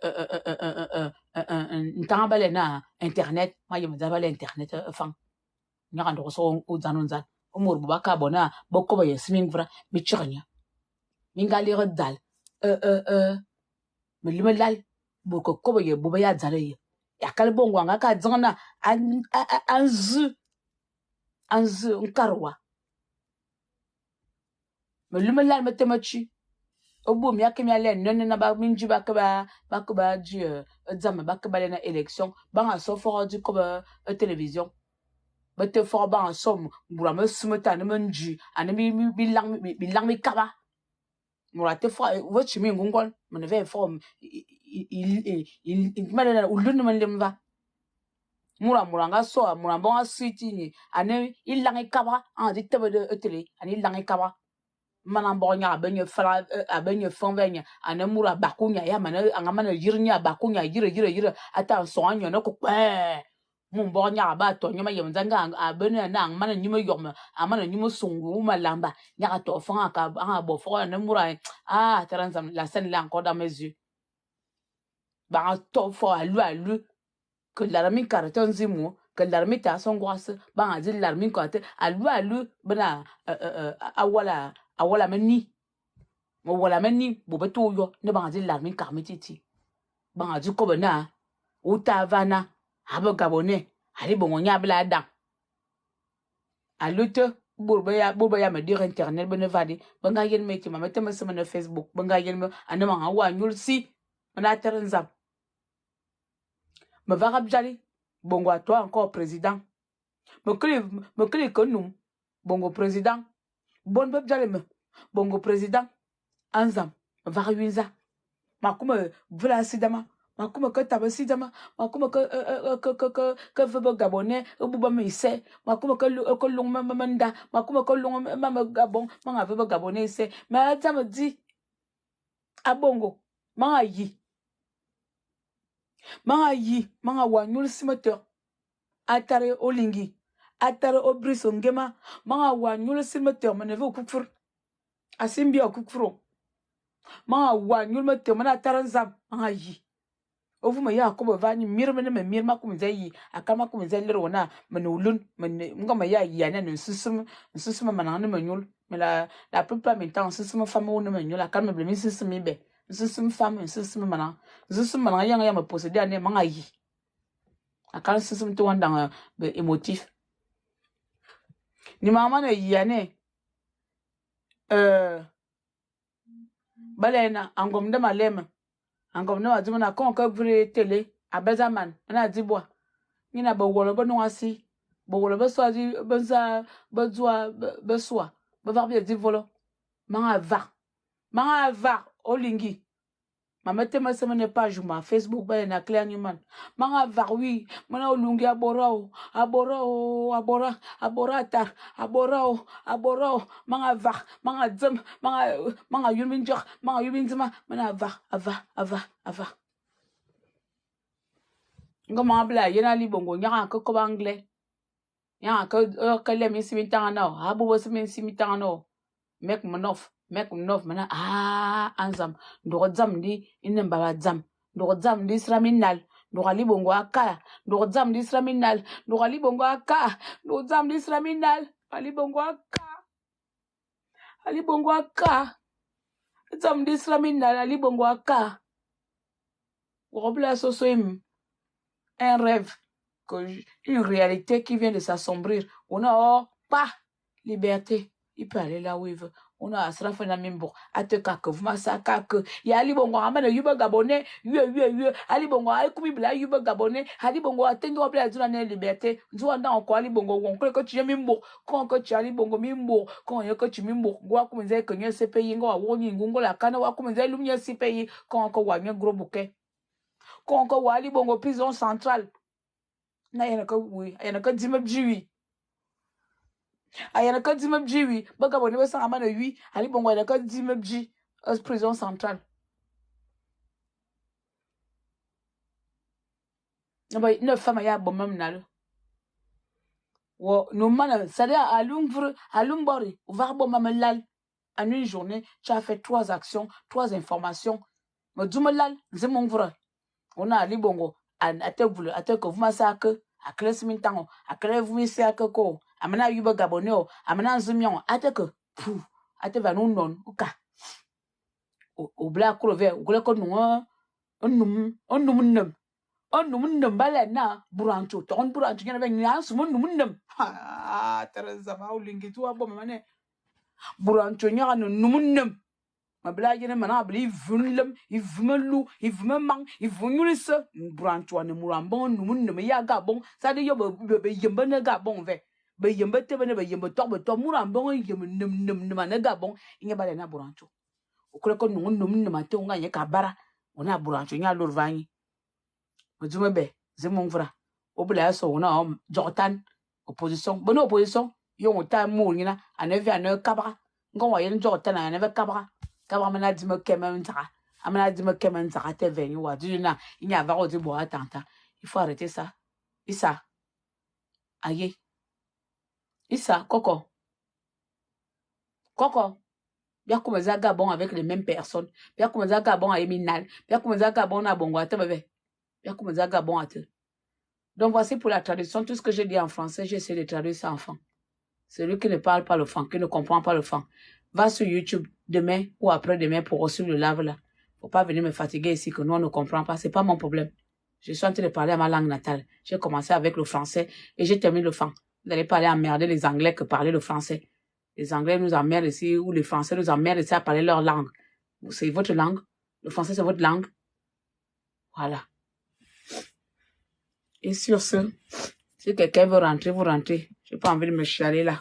ntanga bale na internet ma yemza bale internet fan nyaka ndo so uzanonza umur bubaka bona bokoba yesming vra mi chirnya minga lire dal me lumelal boko koba ye buba ya zale ye yakal bongo ngaka dzana anzu nkarwa me lumelal metemachi obu mi yakemi ale nene na ba minji ba ka di zama ba ka ba na élection ba nga so fort du comme télévision ba te fort ba en somme bura me sumata ne manji ane bilang mi kaba mura te fort wo chimi ngongol me ne ve forme il malena ulun man lemva mura nga so mura bon suiti ni ane ilang kaba en dit de télé ane ilang kaba mana bonya benye fala abenye fonvenya anemura bakunya ya mana angamana yirnya bakunya yire ata soanyo no ko mun bonya ba to nyama yemzanga abene na mana nyimo yoma amana nyimo sungu malamba nyaka to fanga ka bo fo anemura taranzam la scène là encore dans mes yeux ba to fo alu que l'armi carton zimu que l'armi ta son grosse ba dit l'armi ko alu bana awala meni mo wala meni bo beto yo ne ba ngadi larmi karmititi ba ngadi ko bana uta vana abo gabone ali bongo nya bla dan alute bo ya me dire internet bene vadi ba nga yen me ti ma mete me sama na Facebook ba nga yen me anama nga wa nyul si na terenza me va rabjali bongo à toi encore président me kli konum bongo président bon bebjali me bongo président anzam variuza makuma vla sidama makuma ka tabasidama makuma ka vebo gabonais ububa meise makuma ka long mamanda makuma ka long mama gabon manga vebo gabonais se ma tama di abongo manga wanyul simateur atare olingi atare obriso ngema manga wanyul simateur maneve okufur asimbi okufuro ma wa nyul ma te mana taranzam ma yi ovu ma ya ko ba vani mirme ne me mirma kum zayi akama kum zayi rona manulun nga ma ya yi ana nsusum mana ne manyul mais la plupart du temps nsusum femme ne manyul akama me nsusum be nsusum femme nsusum mana ya ma posséder ane ma yi akala nsusum to wanda be émotif ni mama na yi ane balena angomde malema angomde wazimana kon ka vre télé abezaman na dibwa ngina ba wolo ba nwasi ba wolo ba so di benza ba zwa ba soa ba va bi divolo manga va olingi mamete ma semene page ma Facebook ba na clear human manga va oui mana olungi abora tar abora manga va manga dzem manga yumin jox manga yumin zima mana ava ngoma bla yena li bongo nyaka ko anglais nyaka ka le mi simitanga no abu bo simitanga no make mnof mana anzam ndo dzam di inen baba dzam ndo dzam di sraminal ndo ali bongo aka ndo dzam di sraminal ndo ali bongo aka ndo dzam di sraminal ali bongo aka dzam di sraminal ali bongo aka robla sosoim un rêve une réalité qui vient de s'assombrir on n'a pas liberté il peut aller là où il veut on a asrafa na mimbo ateka que vous masaka que ya ali bongo amana yuba gabonais yue ali bongo ay kumi bla yuba gabonais ali bongo atendo bla zuna na liberté nzo anda encore ali bongo wonko ko tu mimbo kon ko tu ali bongo mimbo kon yo ko tu mimbo gwa kumenze que nye CPI ngo woni ngungo la kana wa kumenze lumnya CPI kon ko wa nye gros bouquet kon ko wa ali bongo prison centrale na yana ko oui yana ko dimabjiwi ayana ka dimabji wi baga bone be sa amana wi ali bongo ayana ka dimabji prison centrale Ne femme ya bon même nalo. Nous man, c'est-à-dire à l'umbori, on va bon même lal. En une journée, tu as fait 3 actions, 3 informations. Mais du lal, c'est mon vrai. On a ali bongo, à te que vous m'assez que, à classe mintango, à classe vous m'assez que ko, à mena yuba gaboneo, à mena zumion, à te que, pou, à te va non, ou ka. Au black clover, ou gole ko non, on num bala na burancho ton burancho ngena ben ya sumun num Teresa ma ulingi tu abo mane burancho nya no num ma bla jene mana bli vunlem ivmelu ivmemang ivunyulisa burancho ne murambo num ya gabon ça de yo be yembe ne gabon ve be yembe te be yembe to murambo yem num ne gabon inge bala na burancho okole ko num ate unga nye kabara ona burancho nya lorvanyi Mujumebe, Zimongvra, Obla so na Jordan, opposition, bonne opposition, yon time mourina, à 9 à 9 cabra, gon yen Jordan à 9 cabra, cabra mena dit me kementra, amena dit me kementra, te venu, ou aduna, il n'y a pas de bois tanta. Il faut arrêter ça. Issa, aïe, Issa, Coco, bien comme Zagabon avec les mêmes personnes, bien comme Zagabon à Eminal, bien comme Zagabon à Bongoate, bien comme Zagabon à te. Donc, voici pour la traduction. Tout ce que j'ai dit en français, j'essaie de traduire ça en français. Celui qui ne parle pas le français, qui ne comprend pas le français, va sur YouTube demain ou après-demain pour reçu le live là. Faut pas venir me fatiguer ici que nous, on ne comprend pas. C'est pas mon problème. Je suis en train de parler à ma langue natale. J'ai commencé avec le français et j'ai terminé le français. Vous n'allez pas aller emmerder les Anglais que parler le français. Les Anglais nous emmerdent ici ou les Français nous emmerdent ici à parler leur langue. C'est votre langue. Le français, c'est votre langue. Voilà. Et sur ce, si quelqu'un veut rentrer, vous rentrez. Je n'ai pas envie de me chialer là.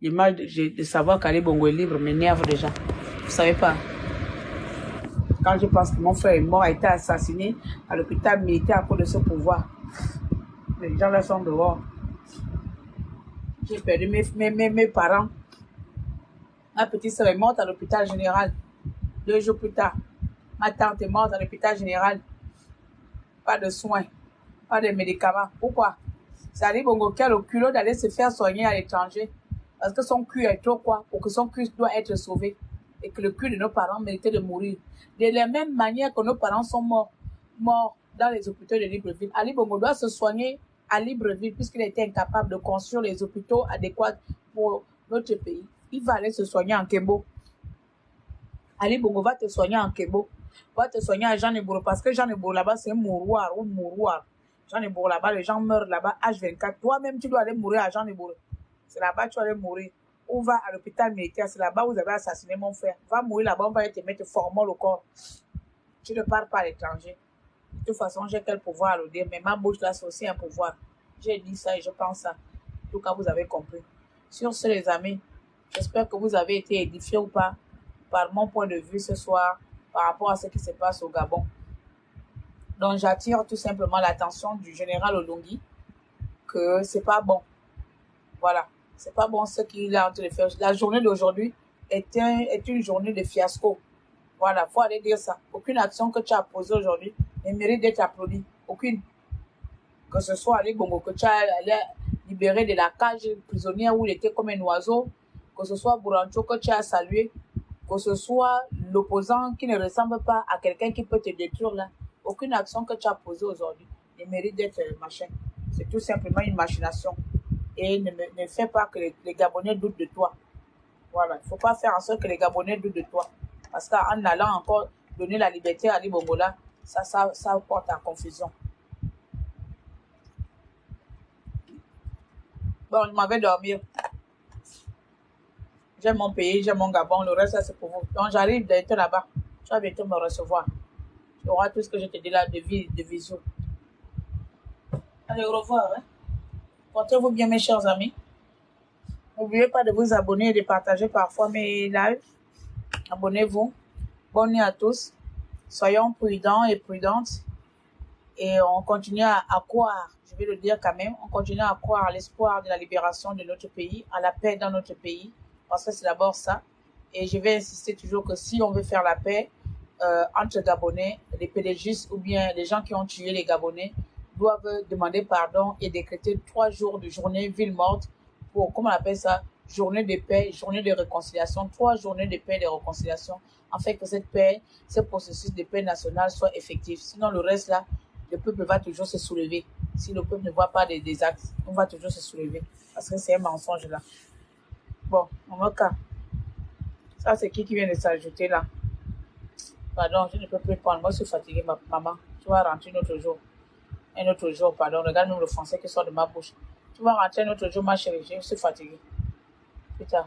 L'image de savoir qu'Ali Bongo est libre m'énerve déjà. Vous savez pas. Quand je pense que mon frère est mort, a été assassiné à l'hôpital militaire à cause de ce pouvoir. Les gens là sont dehors. J'ai perdu mes parents. Ma petite soeur est morte à l'hôpital général. 2 jours plus tard. Ma tante est morte à l'hôpital général. Pas de soins. Pas de médicaments. Pourquoi? C'est Ali Bongo qui a le culot d'aller se faire soigner à l'étranger. Parce que son cul est trop quoi? Pour que son cul doit être sauvé. Et que le cul de nos parents méritait de mourir. De la même manière que nos parents sont morts dans les hôpitaux de Libreville. Ali Bongo doit se soigner à Libreville puisqu'il était incapable de construire les hôpitaux adéquats pour notre pays. Il va aller se soigner en Kembo. Ali Bongo va te soigner en Kembo. Va te soigner à Jean Ebouro parce que Jean Ebouro là-bas c'est un mouroir ou mouroir. Jean Ebouro là-bas, les gens meurent là-bas H24. Toi-même, tu dois aller mourir à Jean Ebouro. C'est là-bas que tu vas aller mourir. Ou va à l'hôpital militaire. C'est là-bas où vous avez assassiné mon frère. Va mourir là-bas, on va te mettre formol au corps. Tu ne pars pas à l'étranger. De toute façon, j'ai quel pouvoir à le dire. Mais ma bouche là, c'est aussi un pouvoir. J'ai dit ça et je pense ça. En tout cas, vous avez compris. Sur ce, les amis, j'espère que vous avez été édifiés ou pas par mon point de vue ce soir par rapport à ce qui se passe au Gabon. Donc, j'attire tout simplement l'attention du général Olongi que c'est pas bon. Voilà. C'est pas bon ce qu'il a en train de faire. La journée d'aujourd'hui est une journée de fiasco. Voilà. Faut aller dire ça. Aucune action que tu as posée aujourd'hui ne mérite d'être applaudie. Aucune. Que ce soit Ali Bongo que tu as libéré de la cage prisonnière où il était comme un oiseau. Que ce soit Burancho que tu as salué. Que ce soit l'opposant qui ne ressemble pas à quelqu'un qui peut te détruire là. Aucune action que tu as posée aujourd'hui ne mérite d'être machin. C'est tout simplement une machination. Et ne fais pas que les Gabonais doutent de toi. Voilà. Il ne faut pas faire en sorte que les Gabonais doutent de toi. Parce qu'en allant encore donner la liberté à Ali Bongo là, ça porte à confusion. Bon, je m'en vais dormir. J'aime mon pays, j'aime mon Gabon. Le reste, c'est pour vous. Donc, j'arrive d'être là-bas. Tu vas bientôt me recevoir. Tu auras tout ce que je te dis là de vision. Allez, au revoir. Hein? Portez-vous bien, mes chers amis. N'oubliez pas de vous abonner et de partager parfois mes lives. Abonnez-vous. Bonne nuit à tous. Soyons prudents et prudentes. Et on continue à croire, je vais le dire quand même, on continue à croire à l'espoir de la libération de notre pays, à la paix dans notre pays, parce que c'est d'abord ça. Et je vais insister toujours que si on veut faire la paix, entre Gabonais, les PDGistes ou bien les gens qui ont tué les Gabonais doivent demander pardon et décréter 3 jours de journée ville morte pour, comment on appelle ça, journée de paix, journée de réconciliation, 3 journées de paix et de réconciliation, afin que cette paix, ce processus de paix nationale soit effectif. Sinon, le reste là, le peuple va toujours se soulever. Si le peuple ne voit pas des actes, on va toujours se soulever. Parce que c'est un mensonge là. Bon, en mon cas, ça c'est qui vient de s'ajouter là? Pardon, je ne peux plus prendre. Moi, je suis fatiguée, maman. Tu vas rentrer un autre jour. Un autre jour, pardon. Regarde même le français qui sort de ma bouche. Tu vas rentrer un autre jour, ma chérie. Je suis fatiguée. Putain.